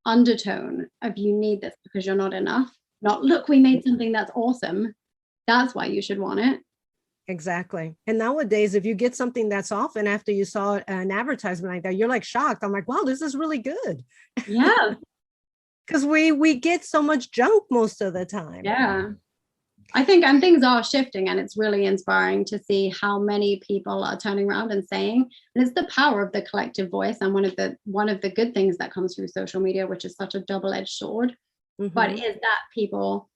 Speaker 2: undertone of you need this because you're not enough. Not, look, we made something that's awesome. That's why you should want it.
Speaker 1: Exactly. And nowadays, if you get something that's off and after you saw an advertisement like that, you're like shocked. I'm like, wow, this is really good.
Speaker 2: Yeah.
Speaker 1: Because we get so much junk most of the time.
Speaker 2: Yeah. I think, and things are shifting, and it's really inspiring to see how many people are turning around and saying, and it's the power of the collective voice. And one of the good things that comes through social media, which is such a double-edged sword, but is that people,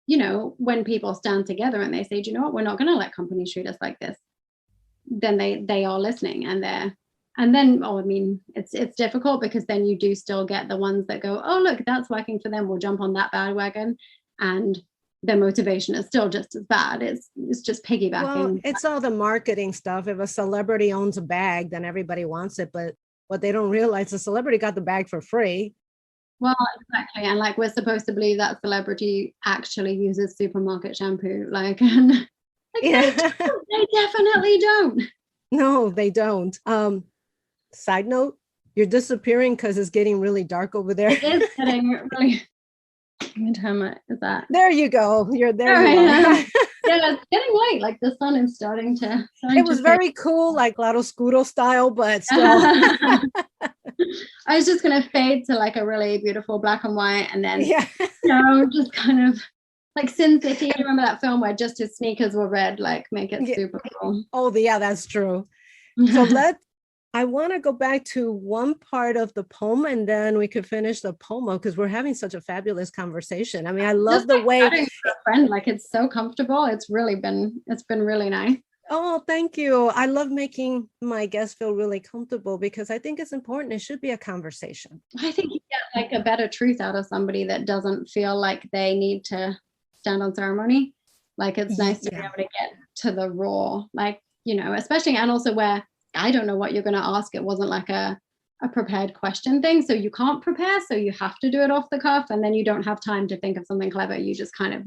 Speaker 2: when people stand together and they say, do you know what, we're not going to let companies treat us like this, then they are listening, and then I mean, it's difficult because then you do still get the ones that go, oh, look, that's working for them, we'll jump on that bandwagon, and their motivation is still just as bad. It's just piggybacking.
Speaker 1: Well, it's all the marketing stuff. If a celebrity owns a bag, then everybody wants it. But what they don't realize, the celebrity got the bag for free.
Speaker 2: Well, exactly. And like, we're supposed to believe that celebrity actually uses supermarket shampoo. Like, and they definitely don't.
Speaker 1: No, they don't. Side note, you're disappearing because it's getting really dark over there.
Speaker 2: It is getting really. What time is that?
Speaker 1: There you go. You're there.
Speaker 2: Yeah, it's getting late. Like, the sun is starting to.
Speaker 1: It was very cool, like Claroscuro style, but still.
Speaker 2: I was just gonna fade to like a really beautiful black and white, and then just kind of like Sin City. You remember that film where just his sneakers were red? Like, make it super cool.
Speaker 1: Oh, yeah, that's true. So I want to go back to one part of the poem, and then we could finish the poem because we're having such a fabulous conversation. I mean, I love the way
Speaker 2: a friend, like, it's so comfortable. It's been really nice.
Speaker 1: Oh, thank you. I love making my guests feel really comfortable because I think it's important. It should be a conversation.
Speaker 2: I think you get like a better truth out of somebody that doesn't feel like they need to stand on ceremony. Like, it's nice to be able to get to the raw, like, especially, and also where I don't know what you're going to ask. It wasn't like a prepared question thing. So you can't prepare. So you have to do it off the cuff, and then you don't have time to think of something clever. You just kind of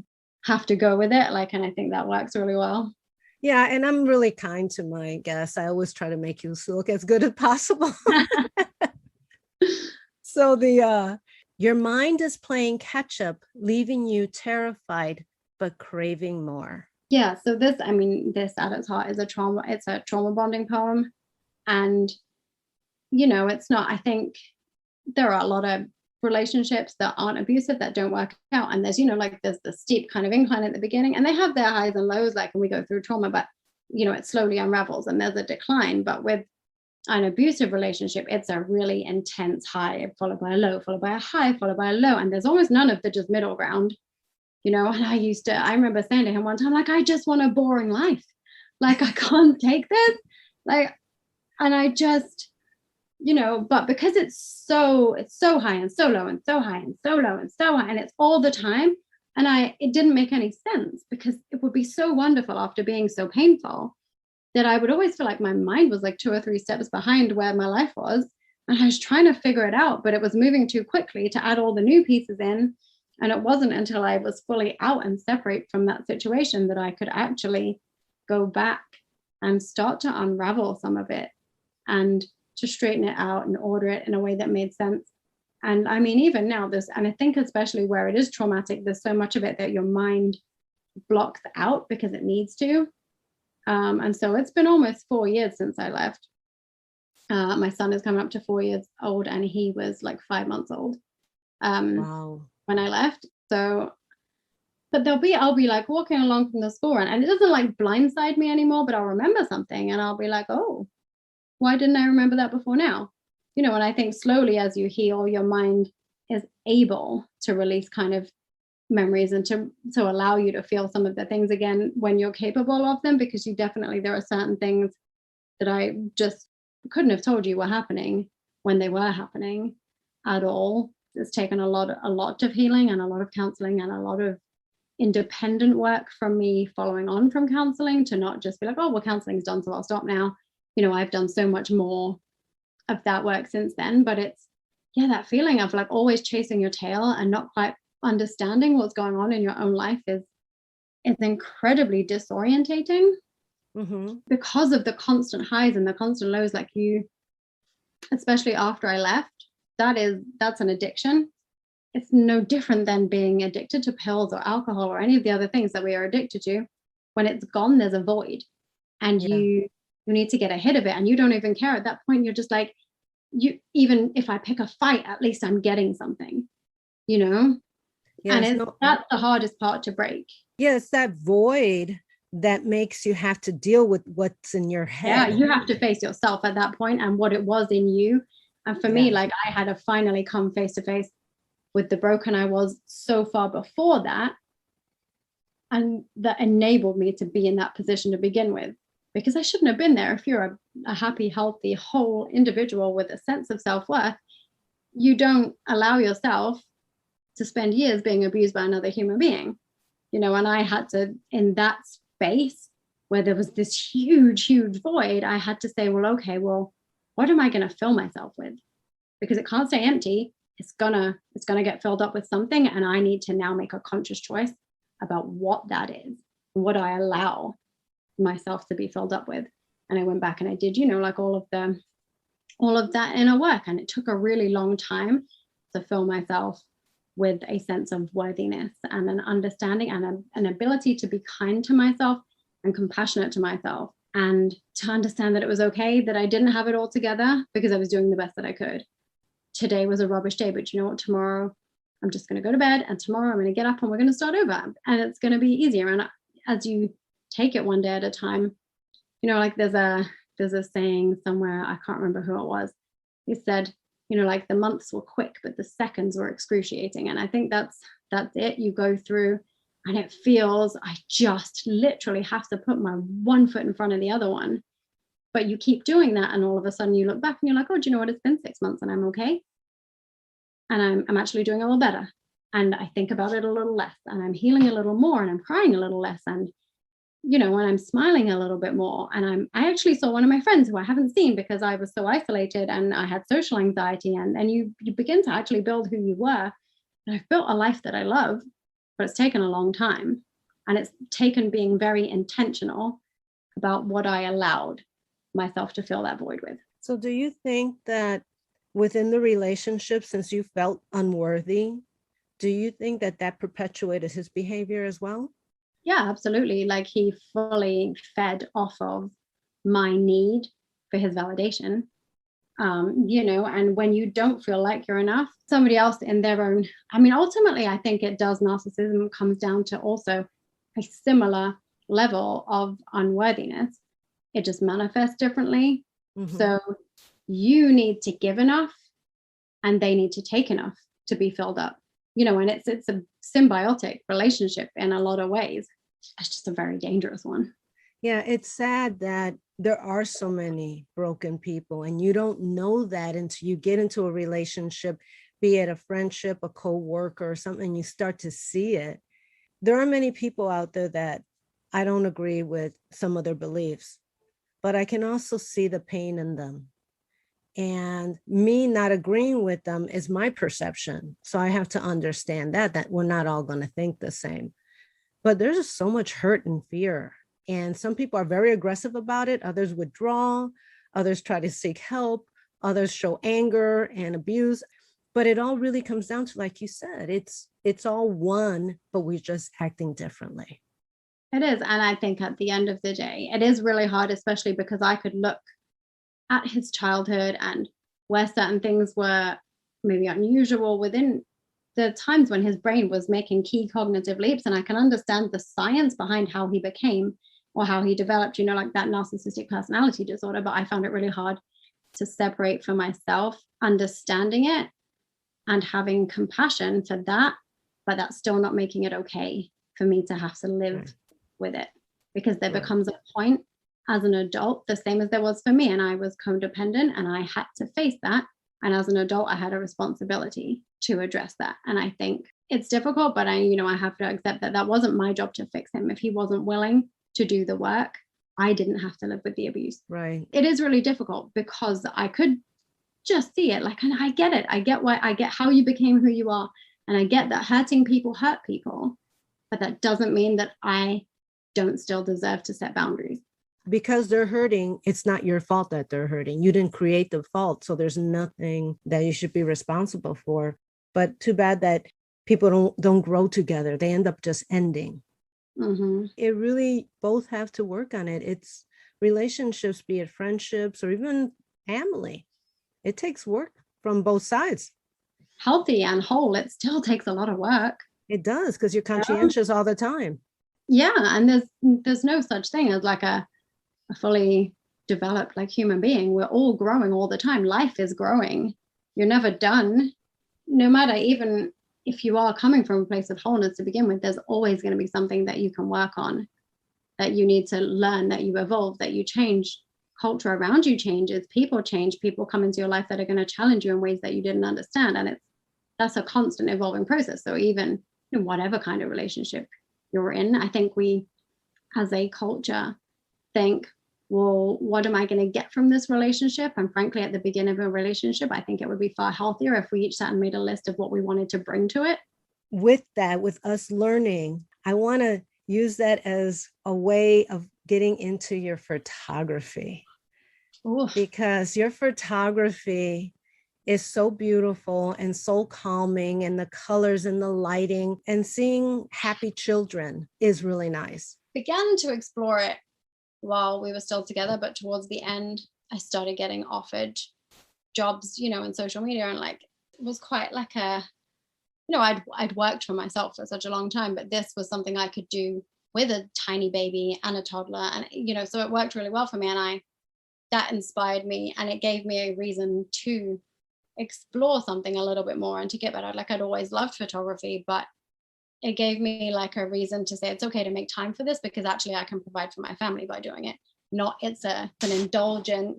Speaker 2: have to go with it. Like, and I think that works really well.
Speaker 1: Yeah. And I'm really kind to my guests. I always try to make you look as good as possible. So your mind is playing catch up, leaving you terrified, but craving more.
Speaker 2: Yeah. So this at its heart is it's a trauma bonding poem. And, it's not, I think there are a lot of relationships that aren't abusive that don't work out, and there's there's the steep kind of incline at the beginning, and they have their highs and lows, like, and we go through trauma, but it slowly unravels and there's a decline. But with an abusive relationship, it's a really intense high followed by a low, followed by a high, followed by a low, and there's almost none of the just middle ground. And I remember saying to him one time, like, I just want a boring life, like, I can't take this, like, and I just but because it's so high and so low and so high and so low and so high, and it's all the time, and it didn't make any sense, because it would be so wonderful after being so painful that I would always feel like my mind was like 2 or 3 steps behind where my life was, And I was trying to figure it out, but it was moving too quickly to add all the new pieces in. And it wasn't until I was fully out and separate from that situation that I could actually go back and start to unravel some of it and to straighten it out and order it in a way that made sense. And I mean, even now, and I think especially where it is traumatic, there's so much of it that your mind blocks out because it needs to. And so it's been almost 4 years since I left. My son is coming up to 4 years old, and he was like 5 months old
Speaker 1: Wow.
Speaker 2: when I left. So, but I'll be like walking along from the school run, and it doesn't like blindside me anymore, but I'll remember something and I'll be like, oh, why didn't I remember that before now? And I think slowly as you heal, your mind is able to release kind of memories and to allow you to feel some of the things again when you're capable of them, because there are certain things that I just couldn't have told you were happening when they were happening at all. It's taken a lot of healing and a lot of counseling and a lot of independent work from me following on from counseling to not just be like, oh, well, counseling's done, so I'll stop now. I've done so much more of that work since then. But it's, that feeling of like always chasing your tail and not quite understanding what's going on in your own life is incredibly disorientating because of the constant highs and the constant lows. Like especially after I left, that's an addiction. It's no different than being addicted to pills or alcohol or any of the other things that we are addicted to. When it's gone, there's a void, and you need to get ahead of it, and you don't even care at that point. You're just like, even if I pick a fight, at least I'm getting something, and that's the hardest part to break.
Speaker 1: It's that void that makes you have to deal with what's in your head.
Speaker 2: You have to face yourself at that point and what it was in you. And for me, like, I had to finally come face to face with the broken I was so far before that, and that enabled me to be in that position to begin with, because I shouldn't have been there. If you're a happy, healthy, whole individual with a sense of self-worth, you don't allow yourself to spend years being abused by another human being, and I had to, in that space where there was this huge void, I had to say, well, okay, well, what am I going to fill myself with? Because it can't stay empty. It's gonna get filled up with something, and I need to now make a conscious choice about what that is and what I allow myself to be filled up with. And I went back and I did, like all of that inner work, and it took a really long time to fill myself with a sense of worthiness and an understanding and an ability to be kind to myself and compassionate to myself, and to understand that it was okay that I didn't have it all together, because I was doing the best that I could. Today was a rubbish day, but you know what? Tomorrow I'm just going to go to bed, and tomorrow I'm going to get up and we're going to start over, and it's going to be easier. And as you take it one day at a time, like there's a saying somewhere, I can't remember who it was. He said, like the months were quick, but the seconds were excruciating. And I think that's it. You go through and it feels, I just literally have to put my one foot in front of the other one. But you keep doing that, and all of a sudden you look back and you're like, oh, do you know what? It's been 6 months and I'm okay. And I'm actually doing a little better. And I think about it a little less, and I'm healing a little more, and I'm crying a little less. And, when I'm smiling a little bit more. And I actually saw one of my friends who I haven't seen because I was so isolated and I had social anxiety. And you begin to actually build who you were. And I've built a life that I love, but it's taken a long time. And it's taken being very intentional about what I allowed myself to fill that void with.
Speaker 1: So do you think that within the relationship, since you felt unworthy, do you think that perpetuated his behavior as well?
Speaker 2: Yeah, absolutely. Like, he fully fed off of my need for his validation. And when you don't feel like you're enough, somebody else in their own, ultimately, I think narcissism comes down to also a similar level of unworthiness. It just manifests differently. So you need to give enough, and they need to take enough to be filled up. And it's a symbiotic relationship in a lot of ways. It's just a very dangerous one.
Speaker 1: Yeah, it's sad that there are so many broken people, and you don't know that until you get into a relationship, be it a friendship, a co-worker, or something, you start to see it. There are many people out there that I don't agree with some of their beliefs, but I can also see the pain in them. And me not agreeing with them is my perception. So I have to understand that we're not all going to think the same. But there's just so much hurt and fear. And some people are very aggressive about it. Others withdraw. Others try to seek help. Others show anger and abuse. But it all really comes down to, like you said, it's all one, but we're just acting differently.
Speaker 2: It is. And I think at the end of the day, it is really hard, especially because I could look at his childhood and where certain things were maybe unusual within the times when his brain was making key cognitive leaps. And I can understand the science behind how he became or how he developed, like that narcissistic personality disorder. But I found it really hard to separate for myself, understanding it and having compassion for that. But that's still not making it okay for me to have to live with it, because there becomes a point as an adult, the same as there was for me. And I was codependent and I had to face that. And as an adult, I had a responsibility to address that. And I think it's difficult, but I have to accept that wasn't my job to fix him. If he wasn't willing to do the work, I didn't have to live with the abuse.
Speaker 1: Right.
Speaker 2: It is really difficult because I could just see it. And I get it. I get how you became who you are. And I get that hurting people hurt people. But that doesn't mean that I don't still deserve to set boundaries.
Speaker 1: Because they're hurting, it's not your fault that they're hurting. You didn't create the fault. So there's nothing that you should be responsible for. But too bad that people don't grow together. They end up just ending.
Speaker 2: Mm-hmm.
Speaker 1: It really, both have to work on it. It's relationships, be it friendships or even family. It takes work from both sides.
Speaker 2: Healthy and whole, it still takes a lot of work.
Speaker 1: It does, because you're conscientious all the time.
Speaker 2: Yeah, and there's no such thing as like a fully developed human being. We're all growing all the time. Life is growing. You're never done. No matter, even if you are coming from a place of wholeness to begin with, there's always going to be something that you can work on, that you need to learn, that you evolve, that you change. Culture around you changes, people change, people come into your life that are going to challenge you in ways that you didn't understand. And that's a constant evolving process. So even in whatever kind of relationship you're in, I think we as a culture think, well, what am I going to get from this relationship? And frankly, at the beginning of a relationship, I think it would be far healthier if we each sat and made a list of what we wanted to bring to it.
Speaker 1: With that, with us learning, I want to use that as a way of getting into your photography.
Speaker 2: Ooh.
Speaker 1: Because your photography is so beautiful and so calming, and the colors and the lighting and seeing happy children is really nice.
Speaker 2: Began to explore it while we were still together, but towards the end, I started getting offered jobs, in social media, and it was quite like I'd worked for myself for such a long time, but this was something I could do with a tiny baby and a toddler, and so it worked really well for me, and that inspired me, and it gave me a reason to explore something a little bit more and to get better. I'd always loved photography, but it gave me a reason to say it's okay to make time for this, because actually I can provide for my family by doing it. Not it's an indulgent,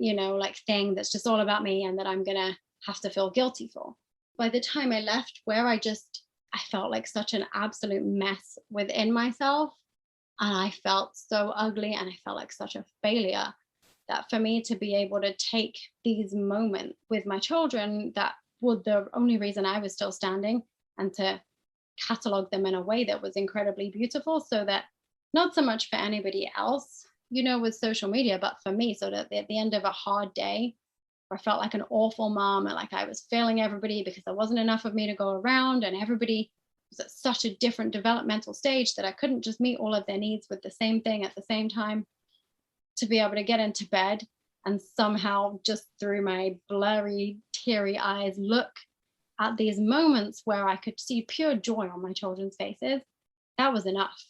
Speaker 2: thing that's just all about me and that I'm gonna have to feel guilty for. By the time I left, where I felt like such an absolute mess within myself, and I felt so ugly and I felt like such a failure, that for me to be able to take these moments with my children that were the only reason I was still standing, and to catalog them in a way that was incredibly beautiful, so that not so much for anybody else, with social media, but for me, so that at the end of a hard day where I felt like an awful mom and I was failing everybody because there wasn't enough of me to go around, and everybody was at such a different developmental stage that I couldn't just meet all of their needs with the same thing at the same time, to be able to get into bed and somehow just through my blurry, teary eyes look at these moments where I could see pure joy on my children's faces, that was enough.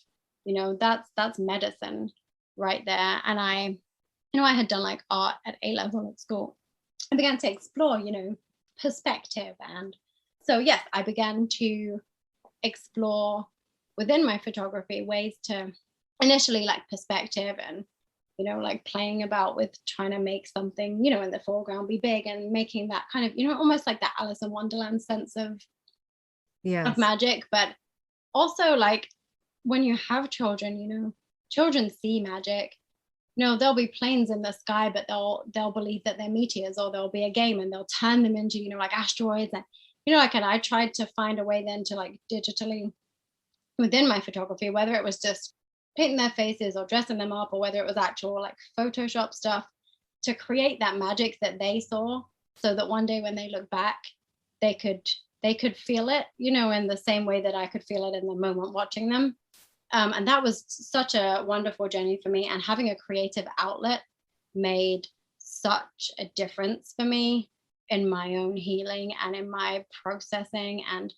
Speaker 2: That's medicine right there. And I had done art at A-level at school. I began to explore, perspective. And so, yes, I began to explore within my photography ways to initially perspective and, playing about with trying to make something, in the foreground be big, and making that kind of, almost like that Alice in Wonderland sense of magic. But also when you have children, children see magic. there'll be planes in the sky, but they'll believe that they're meteors, or there'll be a game and they'll turn them into, like asteroids. And, and I tried to find a way then to like digitally within my photography, whether it was just painting their faces or dressing them up, or whether it was actual like Photoshop stuff, to create that magic that they saw, so that one day when they look back, they could feel it, in the same way that I could feel it in the moment watching them. And that was such a wonderful journey for me. And having a creative outlet made such a difference for me in my own healing and in my processing. And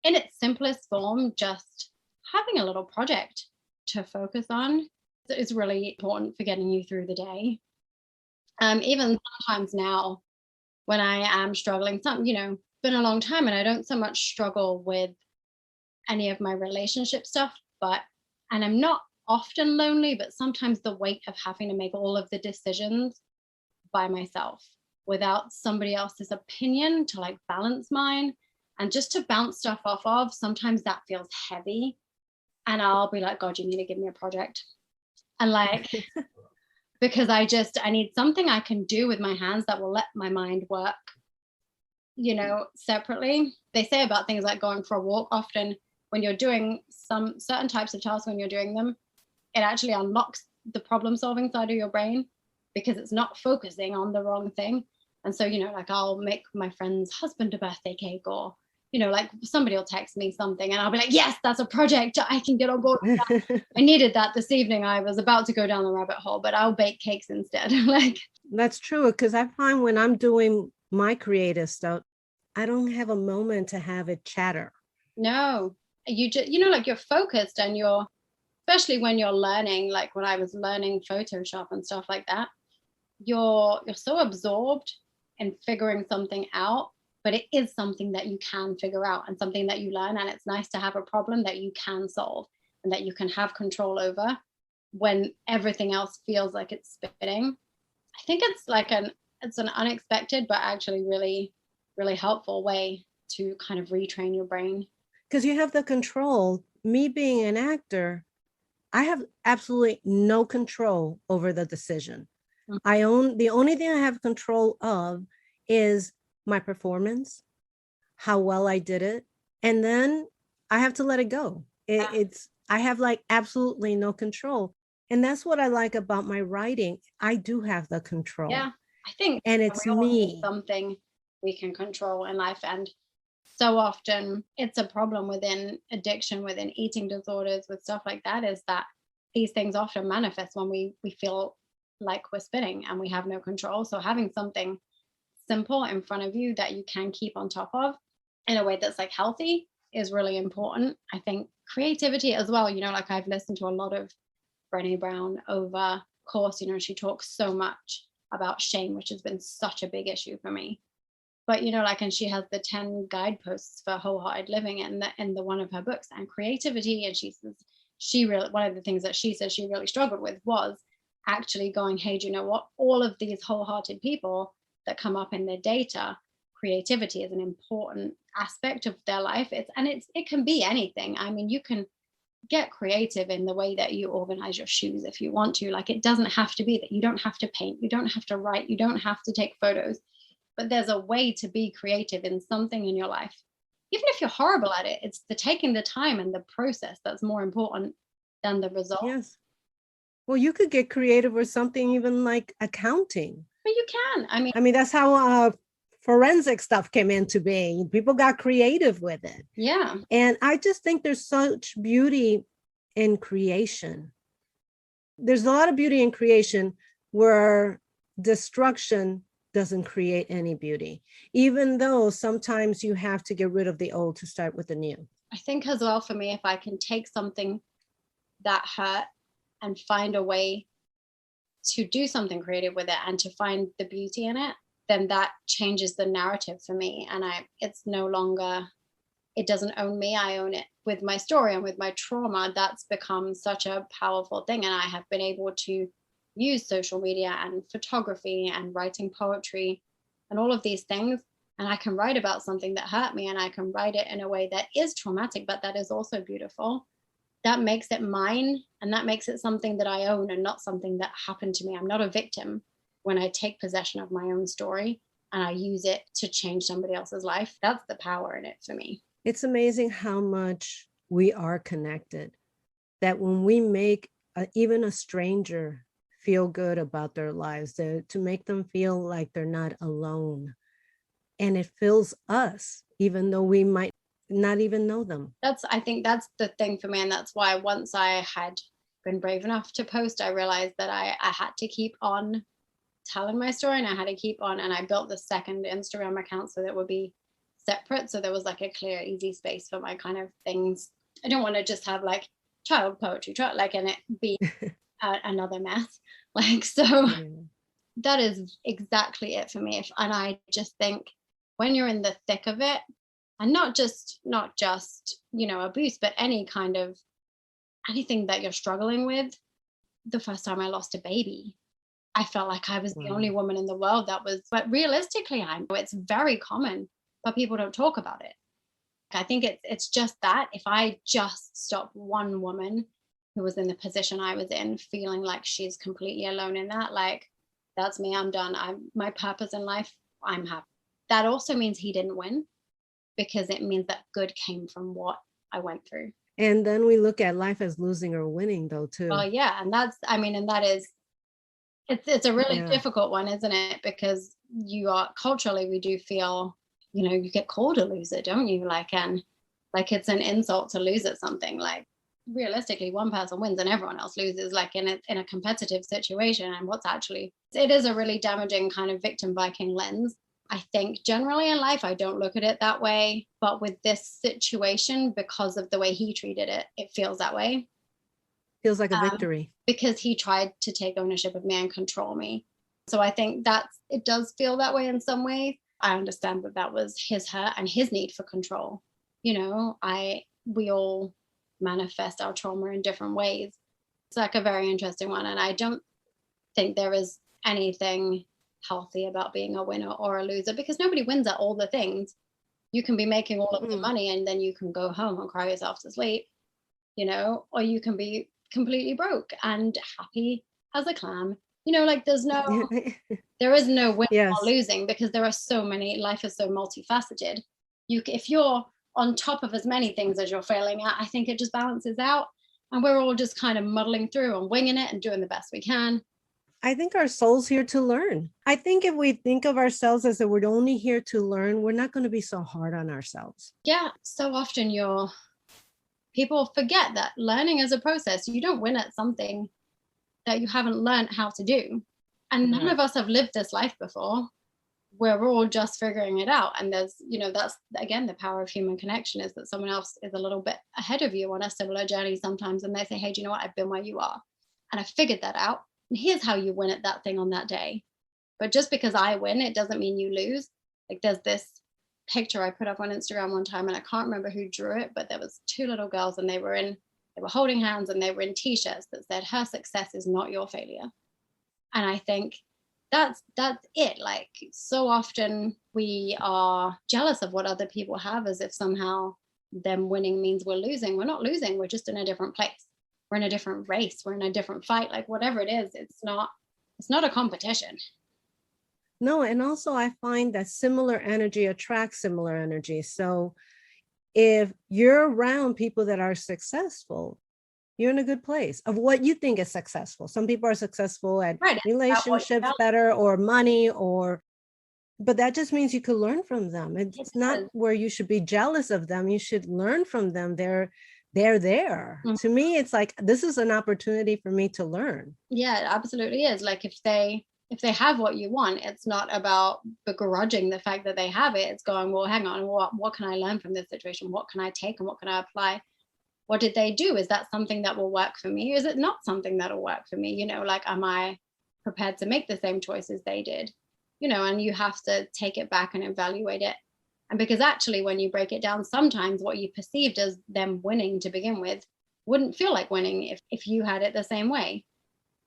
Speaker 2: in its simplest form, just having a little project to focus on is really important for getting you through the day. Even sometimes now when I am struggling, been a long time and I don't so much struggle with any of my relationship stuff, and I'm not often lonely, but sometimes the weight of having to make all of the decisions by myself without somebody else's opinion to like balance mine and just to bounce stuff off of, sometimes that feels heavy. And I'll be like, God, you need to give me a project. And like, because I need something I can do with my hands that will let my mind work, separately. They say about things like going for a walk, often when you're doing some certain types of tasks, when you're doing them, it actually unlocks the problem solving side of your brain because it's not focusing on the wrong thing. And so, like I'll make my friend's husband a birthday cake, or, like somebody will text me something and I'll be like, yes, that's a project I can get on board with that. I needed that this evening. I was about to go down the rabbit hole, but I'll bake cakes instead. Like,
Speaker 1: that's true. Because I find when I'm doing my creative stuff, I don't have a moment to have it chatter.
Speaker 2: No, you just, like you're focused and especially when you're learning, like when I was learning Photoshop and stuff like that, you're so absorbed in figuring something out, but it is something that you can figure out and something that you learn. And it's nice to have a problem that you can solve and that you can have control over when everything else feels like it's spinning. I think it's like it's an unexpected, but actually really, really helpful way to kind of retrain your brain.
Speaker 1: Because you have the control. Me being an actor, I have absolutely no control over the decision. Mm-hmm. The only thing I have control of is my performance, how well I did it. And then I have to let it go. I have like absolutely no control. And that's what I like about my writing. I do have the control.
Speaker 2: Yeah, I think.
Speaker 1: And it's me.
Speaker 2: Something we can control in life. And so often it's a problem within addiction, within eating disorders, with stuff like that, is that these things often manifest when we feel like we're spinning and we have no control. So having something simple in front of you that you can keep on top of in a way that's like healthy is really important. I think creativity as well, like I've listened to a lot of Brené Brown over course, she talks so much about shame, which has been such a big issue for me. But and she has the 10 guideposts for wholehearted living in the one of her books, and creativity. And she says one of the things that she says she really struggled with was actually going, hey, do you know what? All of these wholehearted people that come up in their data, creativity is an important aspect of their life. It can be anything. I mean, you can get creative in the way that you organize your shoes if you want to. Like, it doesn't have to be that. You don't have to paint, you don't have to write, you don't have to take photos. But there's a way to be creative in something in your life. Even if you're horrible at it, it's the taking the time and the process that's more important than the result.
Speaker 1: Yes. Well, you could get creative with something even like accounting.
Speaker 2: But you can. I
Speaker 1: mean, that's how forensic stuff came into being. People got creative with it.
Speaker 2: Yeah.
Speaker 1: And I just think there's such beauty in creation. There's a lot of beauty in creation where destruction doesn't create any beauty, even though sometimes you have to get rid of the old to start with the new.
Speaker 2: I think as well, for me, if I can take something that hurt and find a way to do something creative with it and to find the beauty in it, then that changes the narrative for me. And it's no longer, it doesn't own me, I own it. With my story and with my trauma, that's become such a powerful thing. And I have been able to use social media and photography and writing poetry and all of these things. And I can write about something that hurt me, and I can write it in a way that is traumatic, but that is also beautiful. That makes it mine And that makes it something that I own and not something that happened to me. I'm not a victim when I take possession of my own story and I use it to change somebody else's life. That's the power in it for me.
Speaker 1: It's amazing how much we are connected, that when we make even a stranger feel good about their lives, to make them feel like they're not alone. And it fills us, even though we might not even know them.
Speaker 2: I think that's the thing for me. And that's why once I had been brave enough to post, I realized that I had to keep on telling my story, and I had to keep on. And I built the second Instagram account so that it would be separate. So there was like a clear, easy space for my kind of things. I don't want to just have like child poetry, and it be another mess. Like, so
Speaker 1: Yeah.
Speaker 2: that is exactly it for me. And I just think when you're in the thick of it, and not just abuse, but any kind of anything that you're struggling with. The first time I lost a baby, I felt like I was the only woman in the world that was, but realistically, I know it's very common, but people don't talk about it. I think it's just that if I just stop one woman who was in the position I was in feeling like she's completely alone in that, like, that's me, I'm done. My purpose in life, I'm happy. That also means he didn't win, because it means that good came from what I went through.
Speaker 1: And then we look at life as losing or winning though, too.
Speaker 2: Oh yeah. And that is, it's a really difficult one, isn't it? Because culturally, we do feel, you get called a loser, don't you? And it's an insult to lose at something. Like, realistically, one person wins and everyone else loses, like in a competitive situation. And it is a really damaging kind of victim Viking lens. I think generally in life, I don't look at it that way. But with this situation, because of the way he treated it, it feels that way.
Speaker 1: Feels like a victory.
Speaker 2: Because he tried to take ownership of me and control me. So I think it does feel that way in some ways. I understand that was his hurt and his need for control. We all manifest our trauma in different ways. It's like a very interesting one. And I don't think there is anything healthy about being a winner or a loser, because nobody wins at all the things. You can be making all of the money and then you can go home and cry yourself to sleep, or you can be completely broke and happy as a clam. There is no winning or losing, because there are so many, life is so multifaceted. If you're on top of as many things as you're failing at, I think it just balances out, and we're all just kind of muddling through and winging it and doing the best we can.
Speaker 1: I think our soul's here to learn. I think if we think of ourselves as that we're only here to learn, we're not going to be so hard on ourselves.
Speaker 2: Yeah, so often people forget that learning is a process. You don't win at something that you haven't learned how to do. And none of us have lived this life before. We're all just figuring it out. And there's, that's, again, the power of human connection, is that someone else is a little bit ahead of you on a similar journey sometimes. And they say, hey, do you know what? I've been where you are. And I figured that out. And here's how you win at that thing on that day. But just because I win, it doesn't mean you lose. Like, there's this picture I put up on Instagram one time, and I can't remember who drew it, but there was two little girls, and they were holding hands, and they were in t-shirts that said, her success is not your failure. And I think that's it. Like, so often we are jealous of what other people have, as if somehow them winning means we're losing. We're not losing, we're just in a different place. We're in a different race, we're in a different fight, like whatever it is, it's not a competition.
Speaker 1: No, and also I find that similar energy attracts similar energy. So if you're around people that are successful, you're in a good place of what you think is successful. Some people are successful at relationships better, or money, but that just means you could learn from them. It's not where you should be jealous of them. You should learn from them. They're there. Mm-hmm. To me, it's like, this is an opportunity for me to learn.
Speaker 2: Yeah, it absolutely is. Like, if they have what you want, it's not about begrudging the fact that they have it. It's going, well, hang on, what can I learn from this situation? What can I take and what can I apply? What did they do? Is that something that will work for me? Is it not something that will work for me? Am I prepared to make the same choices they did? And you have to take it back and evaluate it. And because actually, when you break it down, sometimes what you perceived as them winning to begin with wouldn't feel like winning if you had it the same way.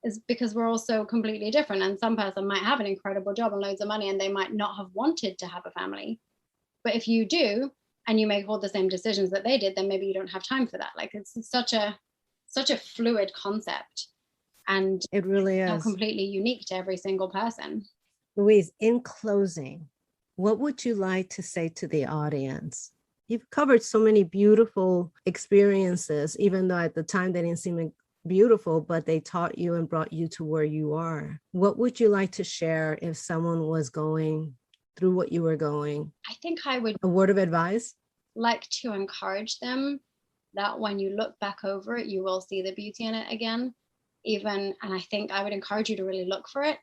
Speaker 2: Is because we're all so completely different. And some person might have an incredible job and loads of money, and they might not have wanted to have a family. But if you do, and you make all the same decisions that they did, then maybe you don't have time for that. Like, it's such a such a fluid concept, and
Speaker 1: It really is.
Speaker 2: completely unique to every single person.
Speaker 1: Louise, in closing, what would you like to say to the audience? You've covered so many beautiful experiences, even though at the time they didn't seem beautiful, but they taught you and brought you to where you are. What would you like to share if someone was going through what you were going?
Speaker 2: I think I would
Speaker 1: A word of advice?
Speaker 2: like to encourage them that when you look back over it, you will see the beauty in it again. And I think I would encourage you to really look for it,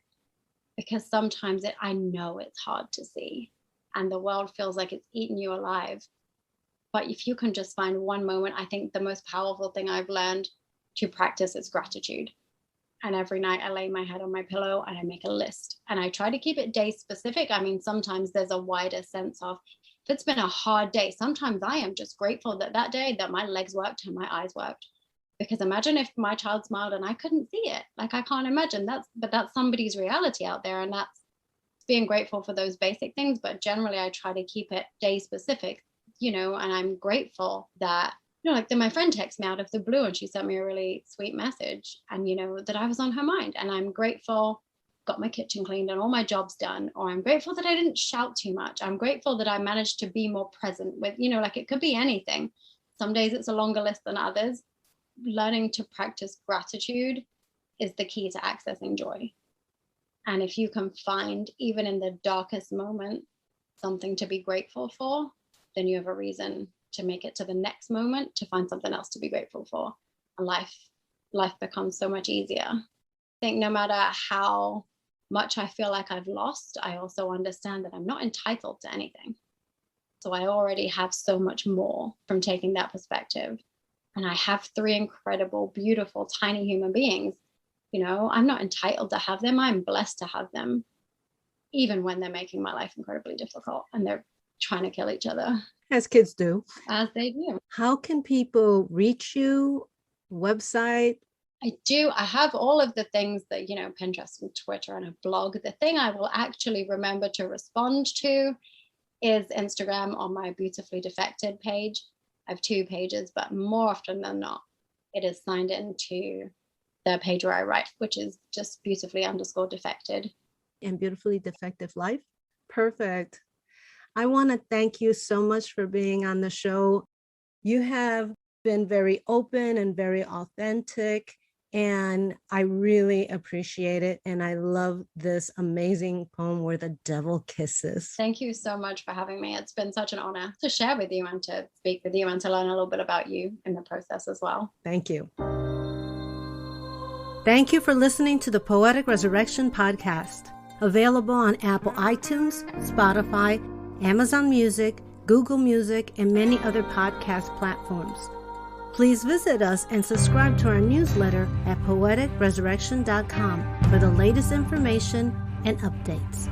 Speaker 2: because sometimes I know it's hard to see and the world feels like it's eating you alive. But if you can just find one moment, I think the most powerful thing I've learned to practice is gratitude. And every night I lay my head on my pillow and I make a list, and I try to keep it day specific. I mean, sometimes there's a wider sense of, if it's been a hard day, sometimes I am just grateful that day that my legs worked and my eyes worked. Because imagine if my child smiled and I couldn't see it. Like, I can't imagine but that's somebody's reality out there. And that's being grateful for those basic things. But generally I try to keep it day specific, and I'm grateful that, like my friend texted me out of the blue and she sent me a really sweet message, and, that I was on her mind, and I'm grateful, got my kitchen cleaned and all my jobs done, or I'm grateful that I didn't shout too much. I'm grateful that I managed to be more present with, like it could be anything. Some days it's a longer list than others. Learning to practice gratitude is the key to accessing joy. And if you can find, even in the darkest moment, something to be grateful for, then you have a reason to make it to the next moment to find something else to be grateful for. And life becomes so much easier. I think no matter how much I feel like I've lost, I also understand that I'm not entitled to anything. So I already have so much more from taking that perspective. And I have 3 incredible, beautiful, tiny human beings. I'm not entitled to have them. I'm blessed to have them, even when they're making my life incredibly difficult and they're trying to kill each other.
Speaker 1: As kids do.
Speaker 2: As they do.
Speaker 1: How can people reach you? Website?
Speaker 2: I do. I have all of the things that, Pinterest and Twitter and a blog. The thing I will actually remember to respond to is Instagram on my Beautifully Defected page. I have 2 pages, but more often than not, it is signed into the page where I write, which is just beautifully_defected.
Speaker 1: And Beautifully Defective Life. Perfect. I want to thank you so much for being on the show. You have been very open and very authentic, and I really appreciate it. And I love this amazing poem, Where the Devil Kisses.
Speaker 2: Thank you so much for having me. It's been such an honor to share with you and to speak with you and to learn a little bit about you in the process as well.
Speaker 1: Thank you. Thank you for listening to the Poetic Resurrection podcast, available on Apple iTunes, Spotify, Amazon Music, Google Music, and many other podcast platforms. Please visit us and subscribe to our newsletter at poeticresurrection.com for the latest information and updates.